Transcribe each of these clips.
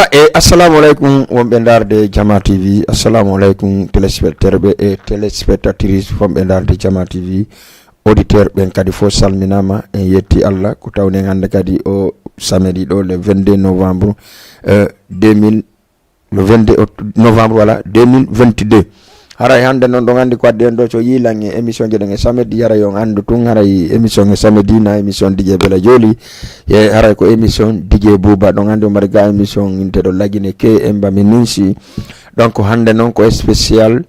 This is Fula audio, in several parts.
voilà et assalamu alaikum wonɓe darde Jama TV, assalamu alaikum téléspectateur et téléspectatrice wonɓe darde Jama TV, auditeur ɓen kadi fof salminama en yetti Allah ko tawne hande kadi o samedi ɗo le 22 novembre le 22 novembre voilà 2022. haray hande noon ɗo gandi ko addi en ɗo so yiilan e émission jeɗen e samedi yara yon andu tun haray émission e samedi na émission DJ Bella Joli e haray ko émission DJ Bouba ɗo gandi o mari ga émission inteɗo lagine ke en mbami ninsi donc hande noon ko spécial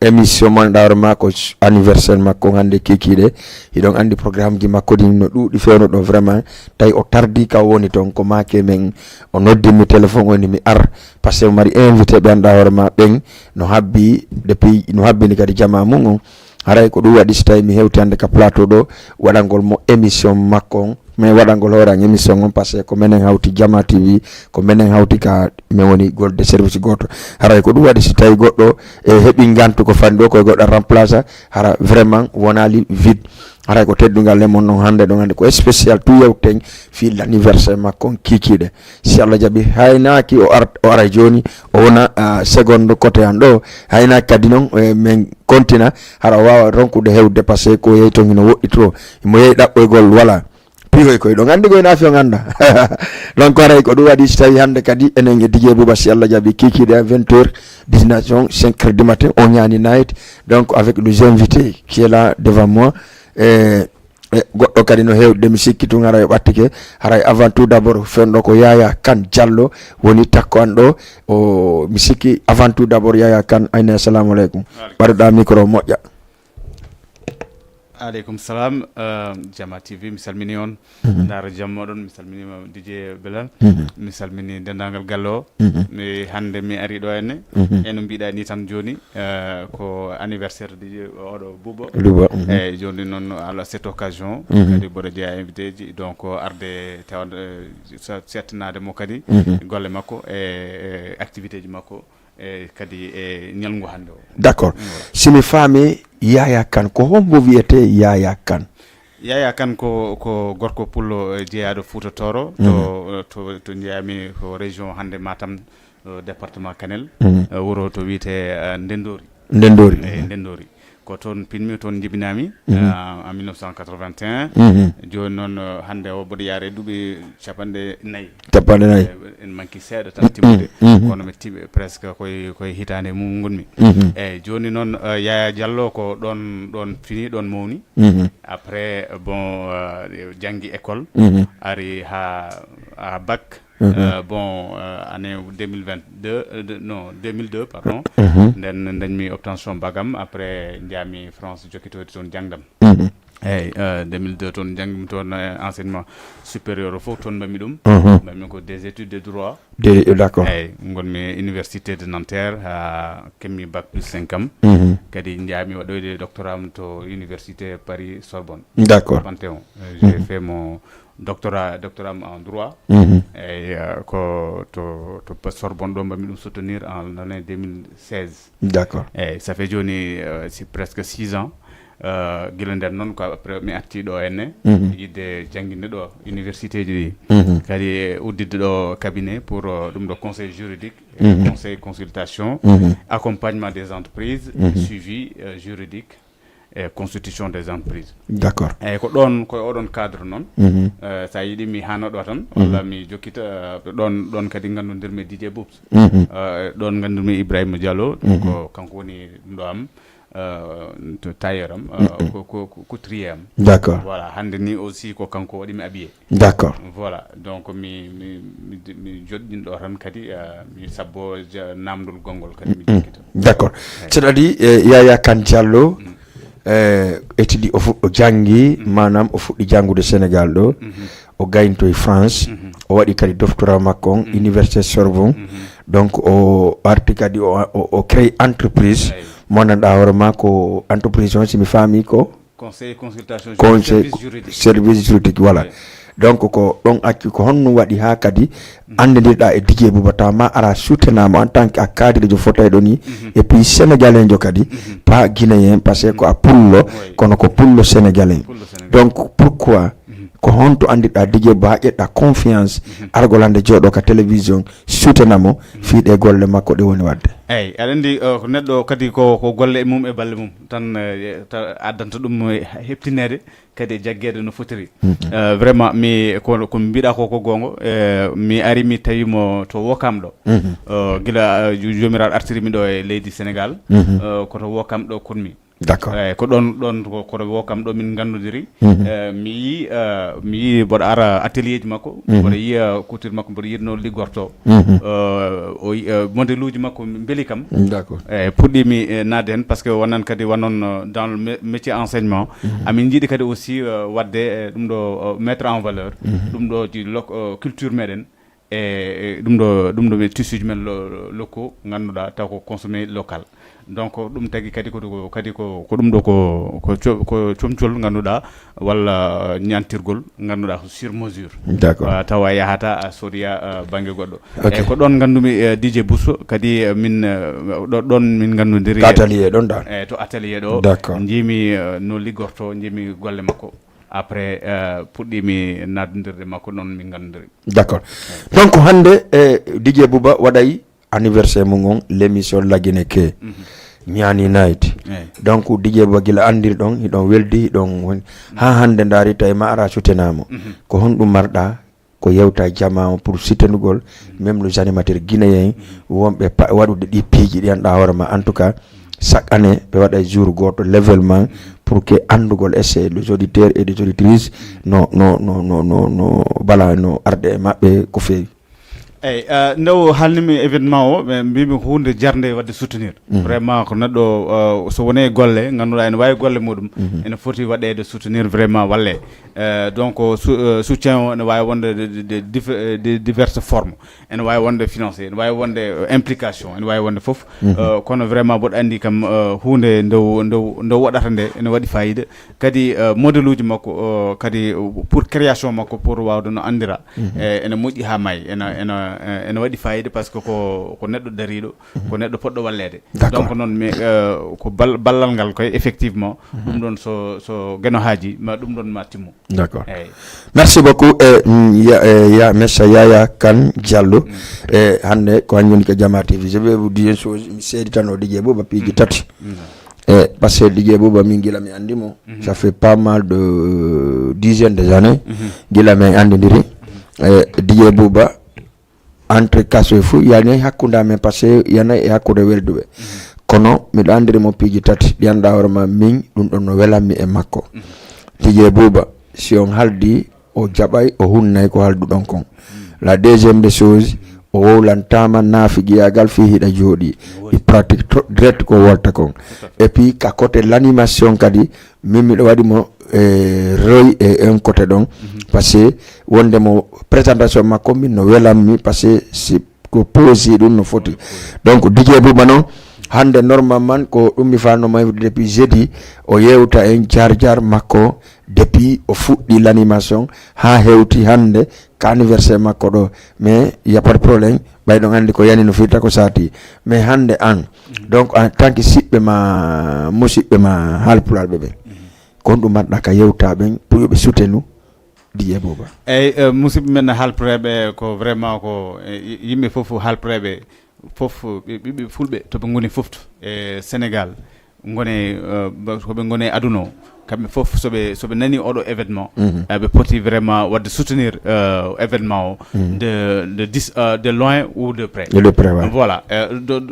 émission mon dawre makko anniversaire makko hande kikiɗe hiɗon andi programme ji makko ɗi no ɗuuɗi fewno ɗo vraiment tawi o tardi ka woni toon ko make men o noddimi téléphone woni mi ar par ce que mari invité ɓe anda hoore ma ɓen no habbi depuis no habbini kadi jama mum on haray ko ɗum waɗi so tawi mi hewti hande ka plateau ɗo waɗangol mo émission makko on mais waɗangol hoorang émission on par ce que ko menen hawti Jama TV ko menen hawti ka min woni golde service goto haray ko ɗum waɗi so tawi goɗɗo e heeɓi gantu ko fandi ɗo koye goɗɗo remplace hara vraiment wonali vide haray ko teddungal lemon noon hande ɗon hande ko spécial tout yewten fi l'anniversaire makko on kikiɗe si Allah jaaɓi haynaki o ara joni o wona seconde côté an ɗo haynaki kadi noon min continua hara wawa ronkude hewde par ce que ko yeyi ton ino woɗɗi to mo yeyi ɗaɓɓoygol voilà pihoy koye ɗo gandi koye nafi o ganda donc haray ko ɗum waɗi so tawi hande kadi enen e DJ Bouba si Allah jaaɓi kikiɗe à 20h 19h du matin on ñani night donc avec nos invités qui est là devant moi goɗɗo kadi no hewde mi sikki tun haray ɓattike haray avant tout d' abord fenɗo ko Yaya Kane Diallo woni takko an ɗo o mi sikki avant tout d' abord Yaya Kane ayne assalamu aleykum ɓaɗoɗa micro moƴƴa. aleykum salam Jama TV mi salmini on dara jam moɗon mi salminima DJ Bella mi salmini dendagal galle o mi hande mi ari ɗo henne eno mbiɗa ni tan joni ko anniversaire DJ oɗo Bouba eyyi joni noon ala cette occasion kadi mboɗo jeeya invité ji donc arde tewde settanade mo kadi golle makko e activité ji makko kadi e ñalngu hande o d'accord simi faami Yaya Kane ko hombo wiyete Yaya Kane? Yaya Kane ko gorko pullo jeeyaɗo Fouta Toro to jeeyami ko région hande Matam département Kanel wuro to wiyete Ndendori ko toon pinmi toon jibinami en 1981 joni noon hande o mboɗo yaare duuɓi capanɗe nayyi en manki seeɗa tan timmude kono mi tiɓe presque koye hitande mum gonmi eyyi joni noon Yaya Diallo ko ɗon fini ɗon mawni après bon janggi école ari ha bac bon année 2002 pardon nden dañmi obtention bagam après jami France jokkitoyde toon jangdam eyyi 2002 toon jangmi toon enseignement supérieur o fof toon mbami ɗum mbami ko des études de droit d'accord eyyi gonmi université de Nanterre ha kemmi bac plus 5 am kadi jami waɗoyde doctorat am to université Paris Sorbonne d'accord Panthéon j'ai fait mon doctorat en droit et ko to Sorbonne ɗo mbami ɗum soutenir en l'année 2016 d'accord et ça fait joni c'est presque 6 ans guila nden noon ko après mi arti ɗo henne yidde jangguinde ɗo université ji ɗi kadi uddidde ɗo cabinet pour ɗum ɗo conseil juridique conseil consultation accompagnement des entreprises suivi juridique e constitution des entreprises d'accord eyyi ko ɗon koye oɗon cadre noon sa yiiɗi mi hano ɗo tan walla mi jokkita ɗon kadi gandudirmi DJ Boubs ɗon gandudirmi Ibrahima Diallo ko kanko woni ɗum ɗo am to tailleur am ko couturier am d'accord voilà hande ni aussi ko kanko waɗimi habillé d'accord voilà donc mi joɗɗin ɗo tan kadi mi sabbo namdol gongol kadi mi jokkita d'accord ceɗa di Yaya Kane Diallo étude o fuɗɗo janggi manam o fuɗɗi jangude Sénégal ɗo o gaynto e France o waɗi kadi doctorat makko on université Sorbonne donc o arti kadi o crée entreprise mo gandanɗa hoore ma ko entreprise on simi faami ko conseil consultation service juridique voilà donc ko ɗon acci ko honno waɗi ha kadi andedirɗa e DJ Bouba taw ma ara soutenama en tant que a cadre jo fotayɗo ni et puis sénégalais jo kadi pas guinéen parce que ko a pullo kono ko pullo sénégalais donc pourquoi ko honto andiɗa DJ Ba ƴeɗɗa confiance argolande jooɗo ka télévision suutanamo fiiɗe golle makko ɗe woni wadde eyyi aɗa andi ko neɗɗo kadi ko golle mum e balle mum tan addanta ɗum heptinede kadi jaggede no fotiri vraiment mi ko mbiɗa ko gonga mi ari mi tawimo to Wokam ɗo gila jomiraɗo artirimi ɗo e leydi Sénégal koto Wokam ɗo konmi d'accord ko ɗon koto Wokam ɗo min gandodiri mi yi mboɗo ara atelier ji makko mboɗo yiya couture makko mboɗo yiya no liggorto modèle uji makko beeli kam d'accord puɗɗimi nadde hen par ce que wonan kadi wonon dans le métier enseignement amin jiiɗi kadi aussi wadde ɗum ɗo mettre en valeur ɗum ɗo ji culture meɗen e ɗum ɗo ɓe tissuji men locaux ganduɗa taw ko consommé local donc ɗum tagi kadi ko ɗum ɗo ko comcol ganduɗa walla ñantirgol ganduɗa ko sur mesure d'accord tawa yahata a soriya banggue goɗɗo eyyi ko ɗon gandumi DJ Bousso kadi min ɗon min gandodiri atelier ɗon da to atelier ɗo jiimi no liggorto jiimi golle makko après puɗɗimi naddodirde makko noon min gandodiri d'accord donc hande DJ Bouba waɗay anniversaire mum on l'émission Laguine Ke ñaani night donc DJ Bouba gila andiri ɗon hiɗon weldi hiɗon woni ha hande daari tawi ma ara sutenamo ko honɗum marɗa ko yewta jama pour sutenugol même les animateurs guinéen wonɓe waɗude ɗi piiji ɗi anɗa hoorema en tout cas chaque année ɓe waɗa jour goto levelement pour que andugol essaye les auditeurs et les auditrices no bala no arde e maɓɓe ko feewi eyyi ndew haalnimi événement o mbimi ko hunde jarde wadde soutenir vraiment ko neɗɗo so woni e golle ganduɗa ene wawi golle muɗum ene foti waɗede soutenir vraiment walle donc soutien o ene wawi wonde de diverses formes ene wawi wonde financé ene wawi wonde implication ene wawi wonde foof kono vraiment mboɗo andi kam hunde ndew waɗata nde ene waɗi fayida kadi modèle uji makko kadi pour création makko pour wawde no andira ene moƴƴi ha maayi ene waɗi fayida par ce que ko neɗɗo dariɗo ko neɗɗo poɗɗo wallede donc noon mi ko ballal ngal koye effectivement ɗum ɗon so gueno haaji ma ɗum ɗon ma timmo d'accord merci beaucoup Messa Yaya Kane Diallo hande ko hanjoni ko Jama TV je vais vous dire une chose mi seedi tan o DJ Bouba piiji tati parce que DJ Bouba min gila mi andimo ça fait pas mal de dizaines des années gila mi andidiri DJ Bouba entre kaso e fou yani hakkunde amen par ce que yana e hakkude welduɓe kono miɗo andirimo piiji tati ɗi anduɗa hoorema min ɗum ɗon no welanmi e makko DJ Bouba si on haldi o jaɓay o hunnay ko halduɗon kon la deuxième des choses o wowlantama naafigiyagal fi hiɗa jooɗi i pratique direct ko wolta kon et puis ka côté l'animation kadi min miɗo waɗimo roy e un côté ɗon par ce que wondemo présentation makko min no welanmi par ce que si ko posi ɗum no foti donc DJ Bouba noon hande normalement ko ɗum mi fanoma depuis jeudi o yewta en jar makko depuis o fuɗɗi l'animation ha hewti hande ka anniversaire makko ɗo mais y a pas de problème ɓayɗon andi ko yani no firta ko sati mais hande an donc en tant que siɓɓe ma musidɓe ma haalpulalɓe ɓe kon ɗum mbaɗɗa ka yewtaɓen pour yoɓe soutenu DJ Bouba eyyi musidɓe men haalpureɓe ko vraiment ko yimɓe foof haalpureɓe foof ɓiɓɓe fulɓe toɓe goni fofto e Sénégal gone koɓe gone e aduna o kamɓe foof soɓe nani oɗo événement ɓe poti vraiment wadde soutenir événement o de loin ou de près voilà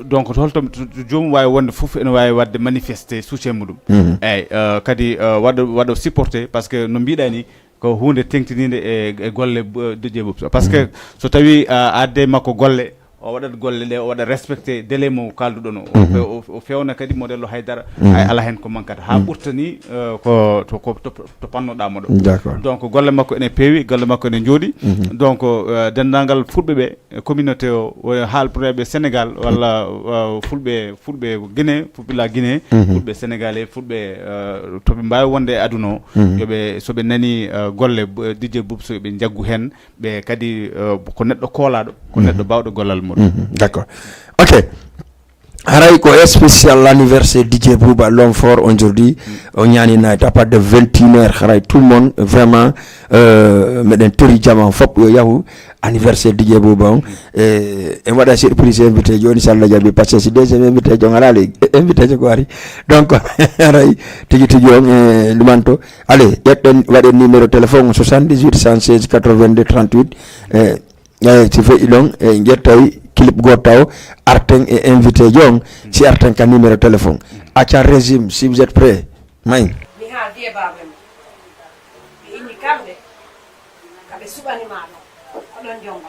donc holto jomum wawi wonde foof ene wawi wadde manifesté soutien muɗum eyyi kadi waɗa supporté par ce que no mbiɗa ni ko hunde tengtinide e golle DJ Bouba par ce que so tawi a adde makko golle o waɗat golle ɗe o waɗa respecté délai mo kalduɗon o fewna kadi modèle o haydara hay ala hen ko mankata ha ɓurta ni to pannoɗamo ɗo donc golle makko ene peewi golle makko ene jooɗi donc dendagal fulɓe ɓe communauté o haalpureɓe Sénégal walla fulɓe Guinée fulɓila Guinée fulɓe sénégalais fulɓe toɓe mbawi wonde e aduna o yoɓe soɓe nani golle DJ Bouba so ɓe jaggu hen ɓe kadi ko neɗɗo koolaɗo ko neɗɗo bawɗo gollal muɗum d'accord ok haray ko spécial l'anniversaire DJ Bouba l'homme fort aujourd'hui on yani night à partir de 21h haray tout le monde vraiment meden tori jama fop yo yahu anniversaire DJ Bouba on et wada surprise invité joni salla jabi parce que si deuxième invité jongala le invité ko ari donc haray tigi on lumanto allez yetten wade numéro téléphone 78 116 82 38 ci fe ilon e jettay clip gotaw arten et invité jong si arten ka numéro téléphone acha régime si vous êtes prêts may mi ha die babem mi inni kambe kabe subani mama odon jonga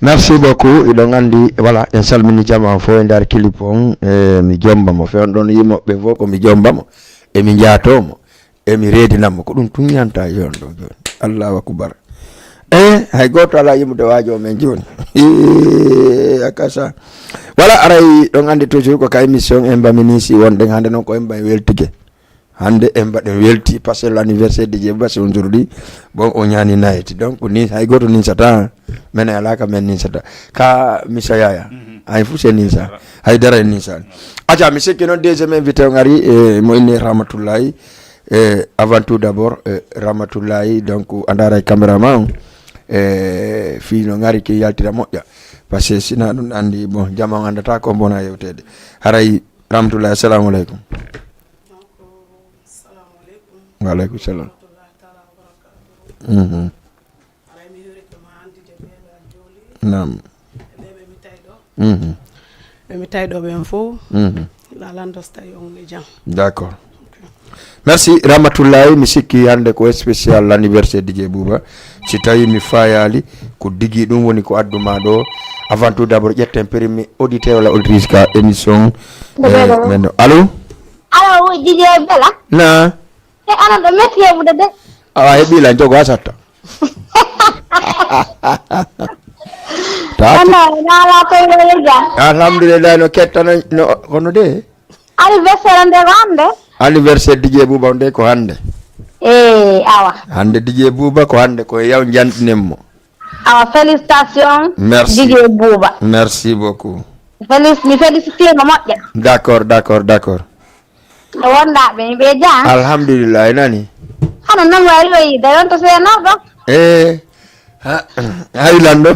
merci beaucoup iɗon andi voilà en salmini jama fo e nder clip on mi jombamo fewn ɗon yimoɓe fof komi jombamo emi jaatomo emi reedinamo ko ɗum tuñanta yon ɗo joni allahu akbar hay goto ala yimude waajo men joni akasa voilà aray ɗon andi toujours ko ka émission en mbaminisi wonɗen hande noon ko en mbay weltige hande en mbaɗen welti parce que l'anniversaire de Djebasi aujourd'hui bon o ñani nayeti donc ni hay goto ninsata men alaka men ninsata ka misa yaya hay fu se ninsa hay dara ninsa aja mi sekki non deuxième invité on ari mo inni Ramatoulaye avant tout d'abord Ramatoulaye donc andara cameraman fi no ngari ki yaltira moƴƴa parce que sina ɗum andi bon jama andata ko bona yewtede haray Ramatoulaye assalamu aleykum. Waaleykum salam. Naam. mi tayɗo ɓen fof lalandosta yongle jam. D'accord. Merci Ramatoulaye, mi sikki hande ko spécial l'anniversaire DJ Bouba. Si tawi mi fayali ko digi ɗum woni ko adduma ɗo. Avant tout d'abord ƴetten périmé auditeur wala auditrice ka émission men allo DJ Bella na e ana do metti hebude de awa heɓila jogo ha satta taati nala koye yega alhamdulillah no kettano no kono de anniversaire nde ko hande anniversaire DJ Bouba nde ko hande awa hande DJ Bouba ko hande ko yaw janɗinenmo awa félicitations merci DJ Bouba merci beaucoup mi félicité mo moƴƴa d'accord no wondaɓe ɓe jam alhamdulillah nani hano nan wari o yide yonto senoɗo haylando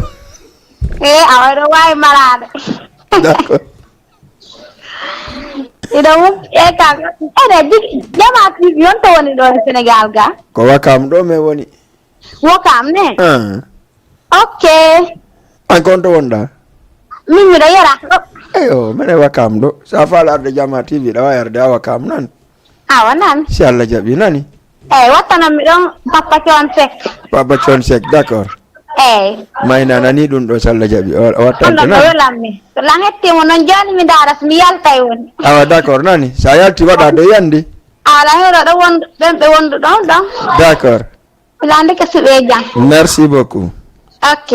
awa ɗo wawi marade d'accord iɗo mum kaga ene jama TV yonto woni ɗo e Sénégal ga ko wakam ɗo me woni wokam ne ok an kon to wonɗa min miɗo yara ɗo eyo mene wakam ɗo sa faala arde Jama TV ɗawa yarde a wakam nan awa nan si Allah jaɓi nani wattanon mi ɗon Papa Thione Seck d'accord mayna nani ɗum ɗo so Allah jaɓi wattante nani welanmi to lan hettimo noon joni mi daras mi yaltay woni awa d'accord nani sa yalti waɗa ɗo yandi ala hero ɗo wondu ɓen ɓe wondu ɗon d'accord milande ke suɓe jam merci beaucoup ok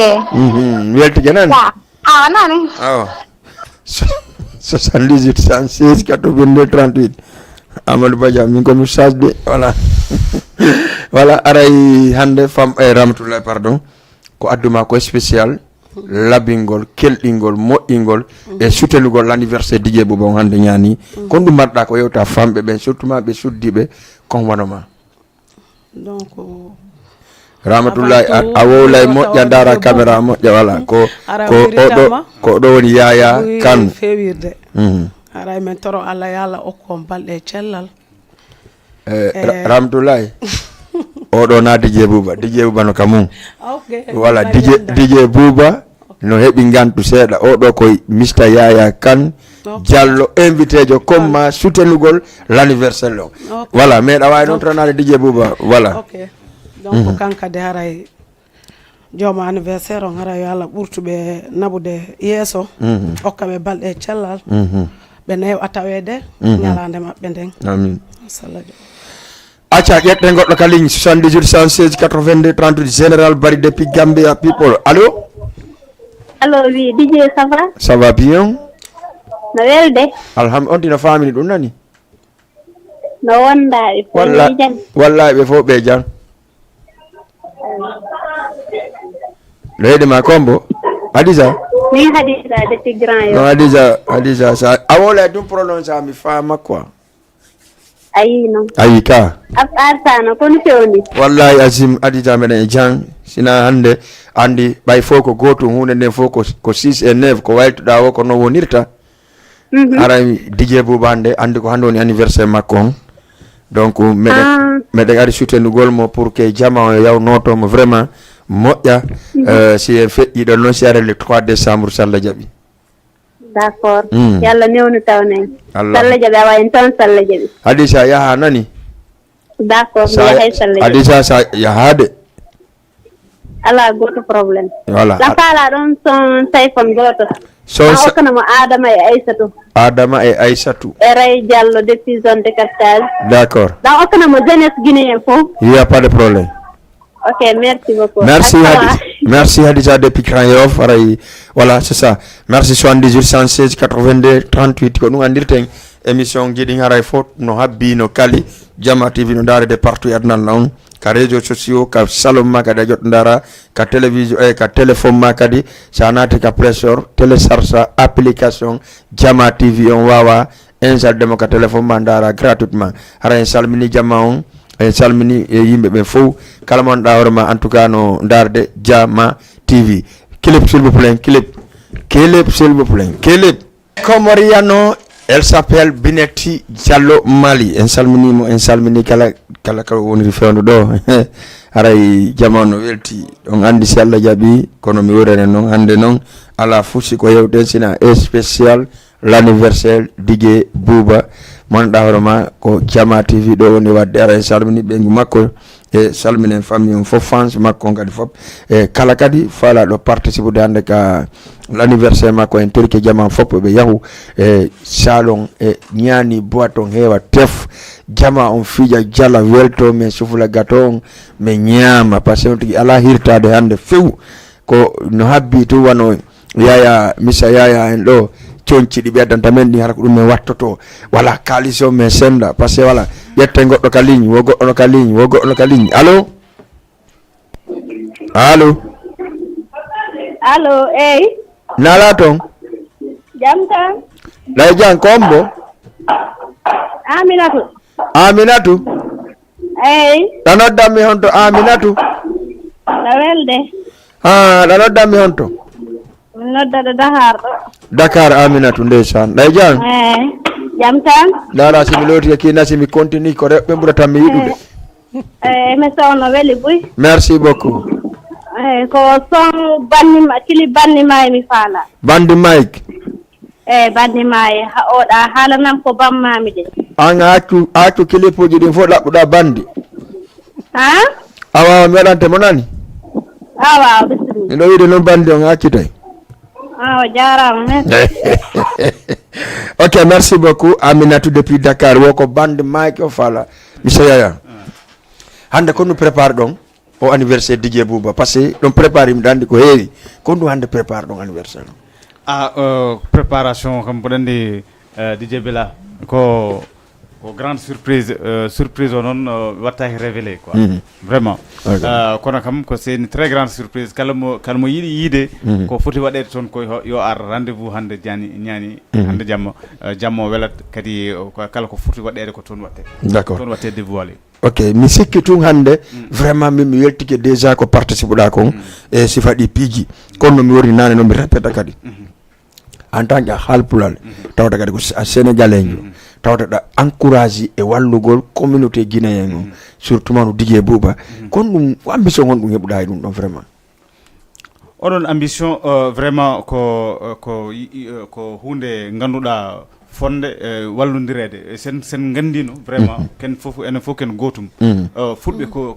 weltike nani awa nani awa 78 116 82 38 Amadou Badja min komi charge voilà voilà aray hande fam Ramatoulaye pardon ko adduma ko spécial labingol kelɗingol moƴƴingol e sutelugol l'anniversaire DJ Bouba hande ñani kon ɗum mbaɗɗa ko yewta famɓe ɓen surtout ma ɓe suddiɓe kon wanoma donc Ramatoulaye a wowlay moƴƴa dara caméra moƴƴa voilà ko oɗo woni Yaya Kane fewirde aray men toro Allah ya Allah okkon balɗe cellal Ramatoulaye oɗo na DJ Bouba no kamum voilà DJ Bouba no heɓi gantu seeɗa oɗo koye Mr Yaya Kane Diallo invité jo comme ma soutenugol l'anniversaire o voilà meɗa wawi noon tanade DJ Bouba voilà donc kankade haray jooma anniversaire on haray yo Allah ɓurtuɓe nabude yeeso hokkaɓe balɗe cellal ɓe newa tawede ñalande maɓɓe nden amin saladio acca ƴetten goɗɗo ka ligne 78 116 82 38 général Bari depuis Gambia people allo oui DJ ça va bien no welde alhamdulillah on tina famini ɗum nani no wondaɓe wallahi ɓe fof ɓe jam leydi ma kombo Hadiza min Hadiza depuis Grand Yoff no Hadiza sa a wolay ɗum prononce mi fama quoi ayi ka arsano kono fewni wallahi azim Hadiza meɗen e jang sina hande andi ɓay fof ko gotum hunde nden fof ko 6 et 9 ko waytuɗa o ko non wonirta ara DJ Bouba hande andi ko hande woni anniversaire makko on donc meɗen ari soutenugol mo pour que jama o yaw notomo vraiment moƴƴa si en feƴƴiɗo noon si are le 3 décembre so Allah jaɓi d'accord yalla newnu tawnen Sallah jaɓi awa en toon Sallah jaɓi Hadisa yaha nani d'accord mi yahay Sallah jaɓi Hadisa sa yahade ala goto probléme voilà la faala ɗon son téléphone goto okkanamo Adama e Aissatou e Ray Diallo depuis zone de captage d'accord dan okkanamo jeunesse guinéen fof il y a pas de problème ok merci beaucoup merci Hadiza depuis Grand Yoff aray voilà c'est ça merci 78 116 82 38 ko ɗum andirten émission jiɗi haray fof no habbi no kali Jama TV no darede partout adnal on ka réseaux sociaux ka salon ma kadi a jotto dara ka télévision ka téléphone ma kadi sa naati ka Play Store télécharge application Jama TV on wawa installé ka téléphone ma dara gratuitement hara en salmini Jama on en salmini yimɓe ɓe fof kala mo ɗa hoore ma en tout cas no darde Jama TV clip s'il vous plaît clip s'il vous plaît clip Comoriano elle s'appelle Binetti Diallo Mali en salmini kala ko woniri fewndo ɗo haray jamanu welti on andi si Allah jaɓi kono mi worene noon hande noon ala fusi ko yewten sina spécial l'anniversaire DJ Bouba mon dawrama ko Jama TV do woni wadde ara salmini be makko e salminen famille fof fans makko ngadi fop e kala kadi fala do participe de hande ka l'anniversaire makko en terke Jama fop be yahu e salon e nyani boaton hewa tef Jama on fija jala welto men sufula gaton me nyama parce que ala hirtade hande few ko no habbi to wano yaya misa yaya en do cionci di bedanta men ni har ko dum men wattoto wala kaliso men senda parce que wala yette goddo ka ligne wo goddo ka ligne wo goddo ka ligne allo nala ton jam tan lay jan kombo Aminatu tanodda mi honto Aminatu welde tanodda mi honto nodda Dakar Aminatu ndeysaan lay jan jam tan dara simi loti kina simi continue ko rebe burata mi yidude me sawno weli buy merci beaucoup ko son banni may mi fala bandi mike bandi may oda halanam ko bammami de an accu kilipoji din fo labbuda bandi awa melante monani awa bismi ndo wiide non bandi on accitay jarama ok merci beaucoup Aminatou depuis Dakar woko bande Mike o fala monsieur Yaya hande ko nous prépare donc au anniversaire DJ Bouba parce que on prépare mi dandi ko heewi ko ndu hande prépare donc anniversaire préparation comme bodandi DJ Bella ko grande surprise on watta révélé quoi vraiment kono kam ko c'est une très grande surprise kalmo yide ko foti wadede ton ko yo ar rendez-vous hande ñani hande jammo welat kadi kala ko foti wadede ko ton watte d'accord ton watte dévoilé ok mi sikki tun hande vraiment mi weltike déjà ko participe da kon e si fadi piji kono mi wori nane no mi répéta kadi en tant que halpulal tawta kadi ko sénégalais tawta da encourager e wallugol communauté guinéen surtout manu DJ Bouba kon dum ambition on dum hebuda dum don vraiment odon ambition vraiment ko hunde ganduda fonde wallundirede sen gandino vraiment ken fofu enen fof ken gotum fulbe ko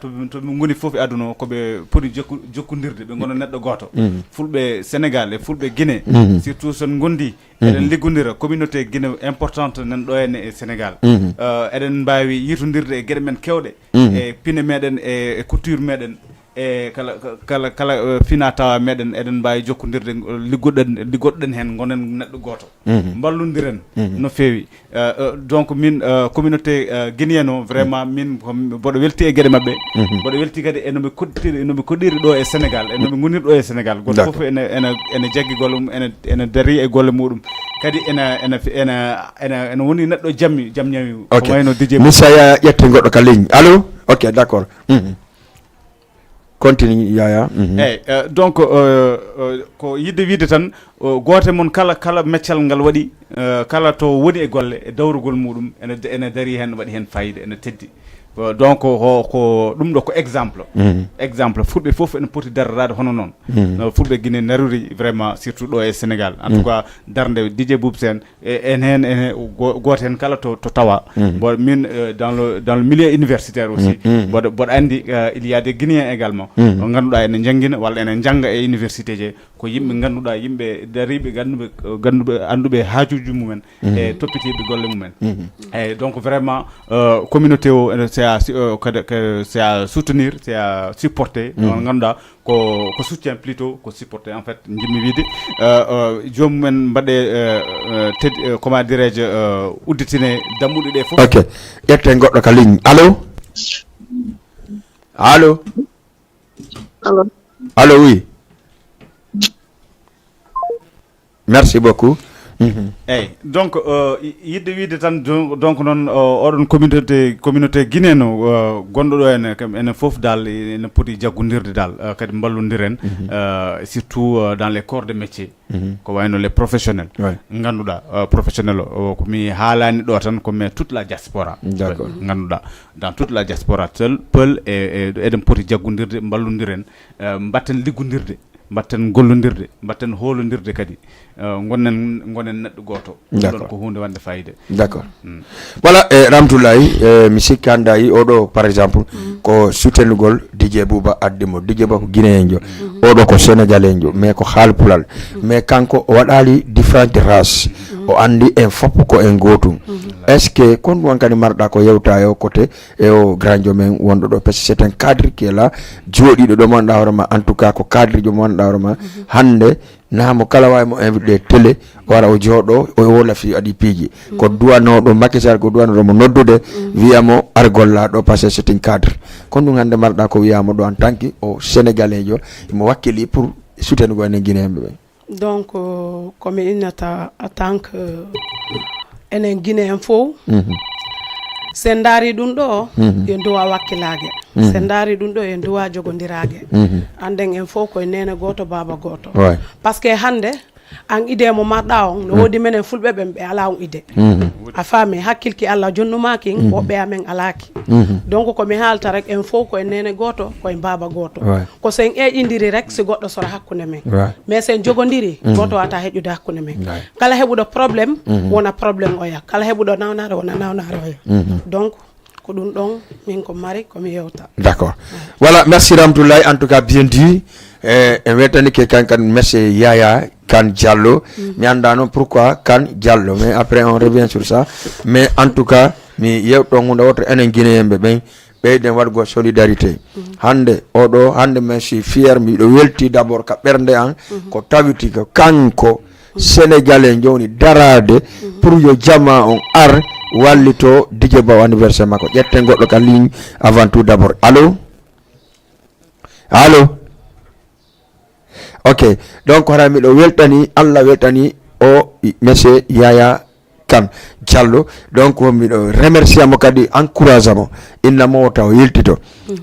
to ngoni fofu aduna ko be podi jokkundirde be gono neddo goto fulbe Sénégal e fulbe Guinée surtout son gondi eden liggondira communauté Guinée importante nan do en e Sénégal eden mbawi yitondirde e gede men kewde e pine meden e couture meden e kala fina tawa meden eden mbawi jokkondirde liggodden hen gonen neddo goto ballondiren no fewi donc min communauté guinéenne vraiment min bodo welti e gede mabbe bodo welti kadi enobe koddiri do e Sénégal enobe gonir do e Sénégal goto fof ene jaggi gollum ene dari e golle mudum kadi ene woni neddo jammi ko wayno DJ Moussa yette goddo ka ligne allo ok d'accord continue Yaya donc ko yidde wiide tan gote mon kala meccal ngal wadi kala to woni e golle e dawrugol mudum ene dari hen wadi hen fayida ene teddi donc ko dum do ko exemple fulbe fof en poti darrade hono non fulbe Guinée naruri vraiment surtout do e Sénégal en tout cas darnde DJ Boub Sen en hen goten kala to tawa bo min dans le milieu universitaire aussi bo andi il y a des Guinéens également ganduda en jangina wala en janga e université je ko yimbe ganduda yimbe daribe gandube andube haajuju mumen e toppitibe golle mumen et donc vraiment communauté o c'est à soutenir, c'est à supporter. Ko soutien plutôt, ko supporter en fait. Njimi vidi. Jomumen mbade comment dirais-je uditine damude des fous. Ok. Yette goddo ka ligne. Allô? Allô oui. Merci beaucoup. Donc yidde wiide tan donc non odon communauté guinéenne gondo do en fof dal en poti jaggundirde dal kadi ballondiren surtout dans les corps de métier ko wayno les professionnels ganduda professionnel ko mi haalani do tan ko mais toute la diaspora ganduda dans toute la diaspora peul et eden poti jaggundirde ballondiren batten liggundirde batten gollodirde batten holodirde kadi gonnen neɗɗo goto ɗon ko hunde wande fayida d'accord voilà Ramtoulaye mi sikki hannde yi oɗo par exemple ko sutenugol DJ Bouba addimo DJ Ba ko guinéen oɗo ko sénégalais mais ko haalpulal mais kanko o waɗali différentes races o andi en fopp ko en gotum est ce que kon wankani marɗa ko yewta e o côté e o grand men wonɗo ɗo parce que c'est un cadre qui est là jooɗiɗo ɗo manɗa hoorema en tout cas ko cadre jo manɗa hoorema hande namo kala wawi mo invité télé wara o jooɗo o wola fi adi piiji ko duwanoɗo Macky Sall ko duwanoɗo mo noddude wiyamo ar gollaɗo par ce que c'est un cadre kon ɗum hande marɗa ko wiyama ɗo en tant que o sénégalais jo mo wakkili pour soutenugol enen guinéenɓe ɓen donc komi innata en tant que enen guinéen fof sen daari ɗum ɗo en duwa wakkilage sen daari ɗum ɗo en duwa jogodirage anden en fof koye nene goto baba goto par ce que hande an ide mo marɗa on no wodi menen fulɓe ɓen ɓe ala on ide a faami hakkilki Allah jonnumaki woɓɓe amen alaki donc komi haalta rek en fof koye nene goto koye baba goto ko sen eƴidiri rek si goɗɗo sora hakkude men mais sen jogodiri goto wata heƴude hakkude men kala heɓuɗo probléme wona probléme oya kala heɓuɗo nawnare wona nawnare oya donc ko ɗum ɗon min ko mari komi yewta d'accord voilà merci Ramtoulaye en tout cas bien dit en weltani ke kankan merci Yaya Kane Diallo mi anda non pourquoi Kane Diallo mais après on revient sur ça mais en tout cas mi yewɗo hunde woto enen guinéenɓe ɓen ɓeyden waɗgo solidarité hande oɗo hande mais je suis fier miɗo welti d' abord ka ɓernde an ko tawiti ko kanko sénégalais joni darade pour yo jama on ar wallito DJ Ba anniversaire makko ƴetten goɗɗo ka ligne avant tout d' abord allo ok donc hara miɗo weltani Allah weltani o monsieur Yaya Kane Diallo donc miɗo remercie mo kadi encourage mo innamo taw yiltito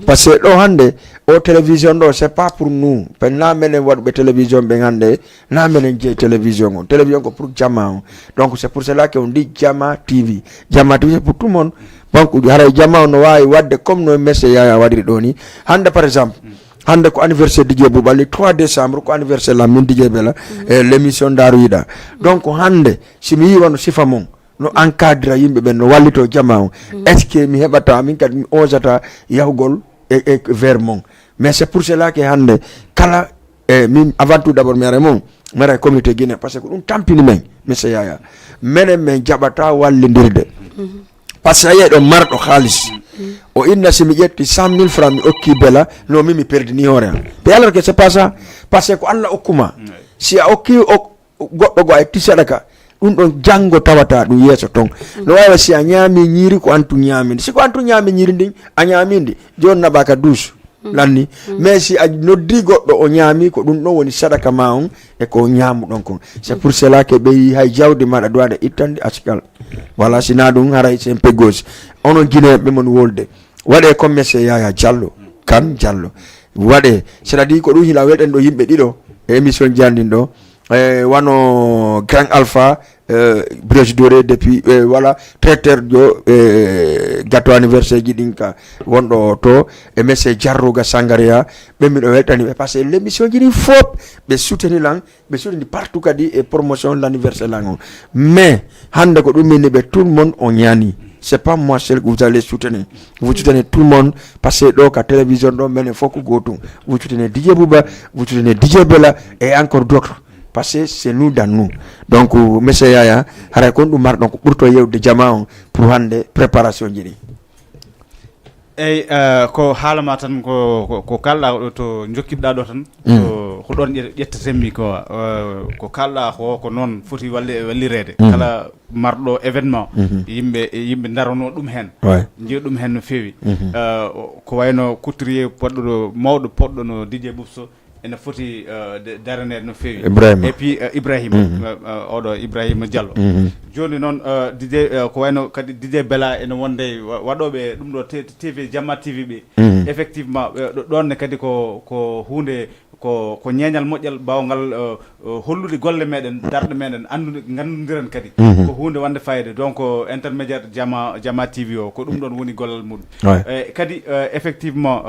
par ce que ɗo hande o télévision ɗo c'est pas pour nous pen na menen waɗɓe télévision ɓe hande na menen jeeyi télévision o télévision ko pour jama on donc c'est pour cela que on dit Jama TV c'est pour tout le monde donc haray jama o no wawi wadde comme no monsieur Yaya waɗiri ɗo ni hande par exemple hande ko anniversaire DJ Bouba le 3 décembre ko anniversaire la min DJ Bella l'émission Daaru Yiɗa donc hande simi yi wano sifa mon no encadre yimɓe ɓen no wallito jama on est ce que mi heɓata min kadi mi osata yahugol e vers mon mais c'est pour cela que hande kala min avant tout d'abord mi ara mon mi ara communauté guinéen par ce que ɗum tampini men monsieur Yaya menen min jaɓata wallidirde par ce que a yiye ɗo marɗo haalis o inna simi ƴetti 100 000 francs mi okki Bella no mi perdini hoore am mais alors que c'est pas ça parce que ko Allah okkuma si a okki goɗɗo go ay tisaɗaka ɗum ɗon janngo tawata ɗum yeeso ton no wawi si a ñaami ñiiri ko antu ñaaminde siko antu ñaami ñiiri ndin a ñaaminde joni naɓaka douche lanni mais si a noddi goɗɗo o ñaami ko ɗum ɗon woni sadaka ma on e ko ñaamu ɗon kon c'est pour cela que ɓeyi hay jawdi maɗa duwaɗa ittande askal voilà sina ɗum haray c'est un peu gauche onon guinéɓe mon wolde waɗe comme monsieur Yaya Diallo Kane Diallo waɗe c'est à dire ko ɗum hila welɗen ɗo yimɓe ɗiɗo e émission jandin ɗo wano Grand Alpha Brèche Doré depuis voilà traiteur jo gâteau anniversaire ji ɗin ka wonɗo to e monsieur Jarruga Sangaria ɓe miɗo weltani ɓe par ce que l' émission ji ɗin fop ɓe souteni lan ɓe souteni partout kadi e promotion l' anniversaire lan o mais hande ko ɗum minni ɓe tout le monde on ñaani c'est pas moi seul que vous allez soutenir vous soutenez tout le monde parce que ɗo ka télévision ɗo menen fof ko gotum vous soutenez DJ Bouba vous soutenez DJ Bella et encore d'autres parce que c'est nous dans nous donc monsieur Yaya haray kon ɗum marɗon ko ɓurto yewde jama on pour hande préparation ji ɗi eyi ko haalama tan ko kalɗa ɗo to jokkitɗa ɗo tan ko ɗon ƴettatenmi ko kalɗa ko noon foti wallirede kala marɗo événement yimɓe darano ɗum hen jiiya ɗum hen no feewi ko wayno couturier poɗɗo mawɗo poɗɗo no DJ Boubso ene foti daranede no feewi et puis Ibrahima oɗo Ibrahima Diallo joni noon DJ ko wayno kadi DJ Bella ene wonde waɗoɓe ɗum ɗo TV Jama TV ɓe effectivement ɗonne kadi ko hunde ko ñeñal moƴƴal bawgal hollude golle meɗen darɗe meɗen andude gandodiran kadi ko hunde wande fayde donc intermédiaire jama TV o ko ɗum ɗon woni gollal muɗum kadi effectivement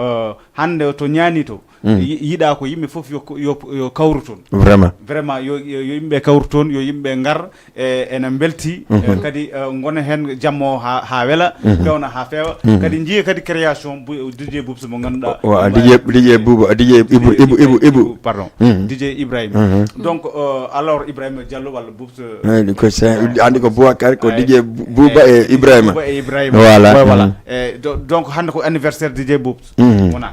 hande to ñaani to yiɗa ko yimɓe fof yo kawru toon vraiment yo yimɓe kawru toon yo yimɓe ngar ene belti kadi gona hen jammo ha wela pewna ha feewa kadi jiiya kadi création DJ Boubs mo ganduɗa DJ Bouba DJ Ibou pardon DJ Ibrahima donc alors Ibrahima Diallo walla Boubs ko andi ko Boubacar ko DJ Bouba e Ibrahima voilà donc hande ko anniversaire DJ Boubs wona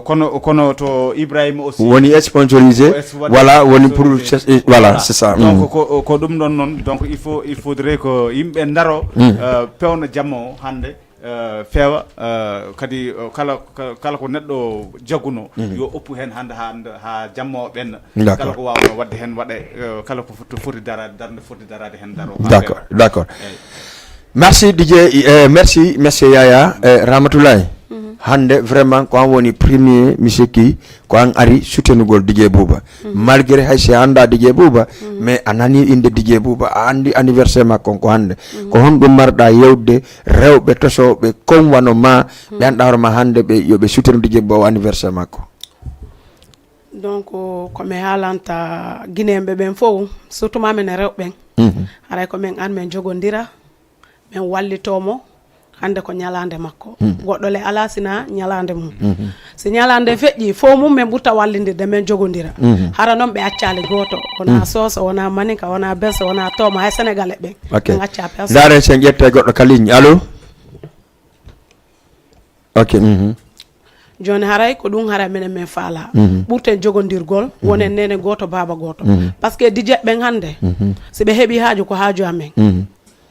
kono to Ibrahima aussi woni sponsorisé voilà woni pour voilà c'est ça donc ko ɗum ɗon noon donc il faudrait ko yimɓe daro pewna jammo hande feewa kadi kala ko neɗɗo jaguno yo oppu hen hande ha jammo ɓenna kala ko wawno wadde hen waɗe kala ko foti darde foti darade hen daro d'accord merci DJ merci monsieur Yaya Ramatoulaye hande vraiment ko an woni premier monsieur ki ko an ari soutenugol DJ Bouba malgré hay se anda DJ Bouba mais anani inde DJ Bouba a andi anniversaire makko ko hande ko hon ɗum marɗa yewde rewɓe tosoɓe comme wano ma ɓe anɗa ma hande ɓe yoɓe soutenu DJ Bouba o anniversaire makko donc komi haalanta guinéɓe ɓen fof surtout ma men rewɓen haray ko min an min jogodira min wallitomo hande ko ñalande makko goɗɗo le ala sina ñalande mum si ñalande feƴƴi fo mum min ɓurta wallidirde min jogodira hara noon ɓe accali goto wona soso wona maninka wona belse wona toma hay sénégalais ɓen ɓe acca personne daren sen ƴette goɗɗo kaligne allo ok joni haray ko ɗum haray minen min faala ɓurten jogodirgol wonen nene goto baba goto par ce que DJ ɓen hande si ɓe heeɓi haaju ko haaju amen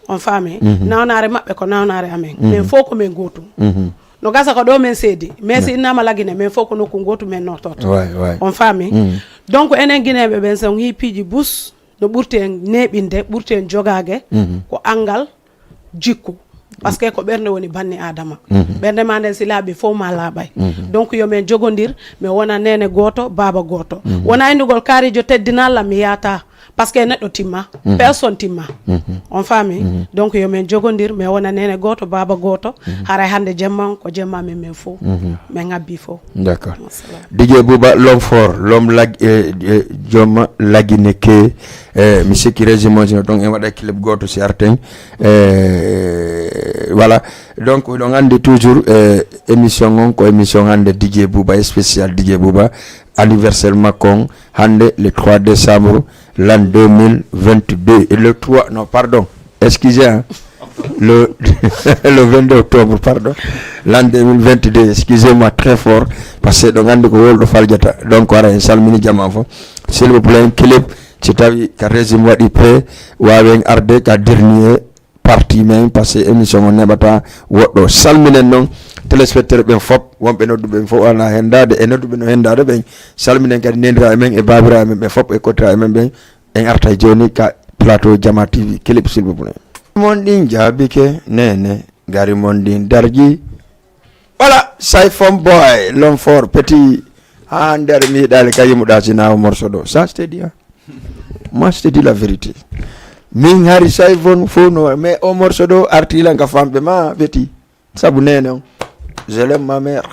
on faami nawnare maɓɓe ko nawnare amen min fof ko min gotum no gasa ko ɗo min seedi mais si innama lagine min fof ko nokku gotu min nortoto on faami donc enen guineɓe ɓen son hippiji bus no ɓurti en neɓinde ɓurti en jogage ko angal jikku par ce que ko ɓernde woni banni adama ɓernde ma nden si laaɓi fof ma laaɓay donc yomin jogodir mi wona nene goto baba goto wona indugol kaarijo teddinalla mi yata par ce que neɗɗo timma personne timma on faami donc yomin jogodir mi wona nene goto baba goto haray hande jemman ko jemma min fof min ngabbi fof d'accord DJ Bouba l'homme fort l'homme jooma lagine ke mi sikki régimojino donc en waɗa clip goto si arten voilà donc ɗon andi toujours émission on ko émission hande DJ Bouba spécial DJ Bouba anniversaire makko hande le 3 décembre l'an 2022 et le 3 non pardon excusez hein, le 22 octobre pardon l'an 2022 excusez-moi très fort parce que ɗon andi ko wolɗo faljata donc ara en salmini jama fo s'il vous plaît clip si tawi ka régime waɗi prêt wawen arde ka dernier partie men parce que émission o neɓata woɗɗo salminen noon téléspectateur ɓen fop wonɓe nodduɓe fof ala hendade e nodduɓe no hendade ɓen salminen kadi nendira men e babira men ɓe fop e kottira men ɓen en arta joni ka plateau Jama TV clip s'il vous plaît mon ɗin jaabike nene gari mon ɗin darji voilà Saifon boy l'homme fort petit ha nder mi yiɗali ka yimuɗa sinawo morceau ɗo ça c'est dit moi je te dis la vérité min hari Saifon fo no mais o morceau ɗo artilan ka famɓe ma ɓeti sabu nene on je l'aime ma mère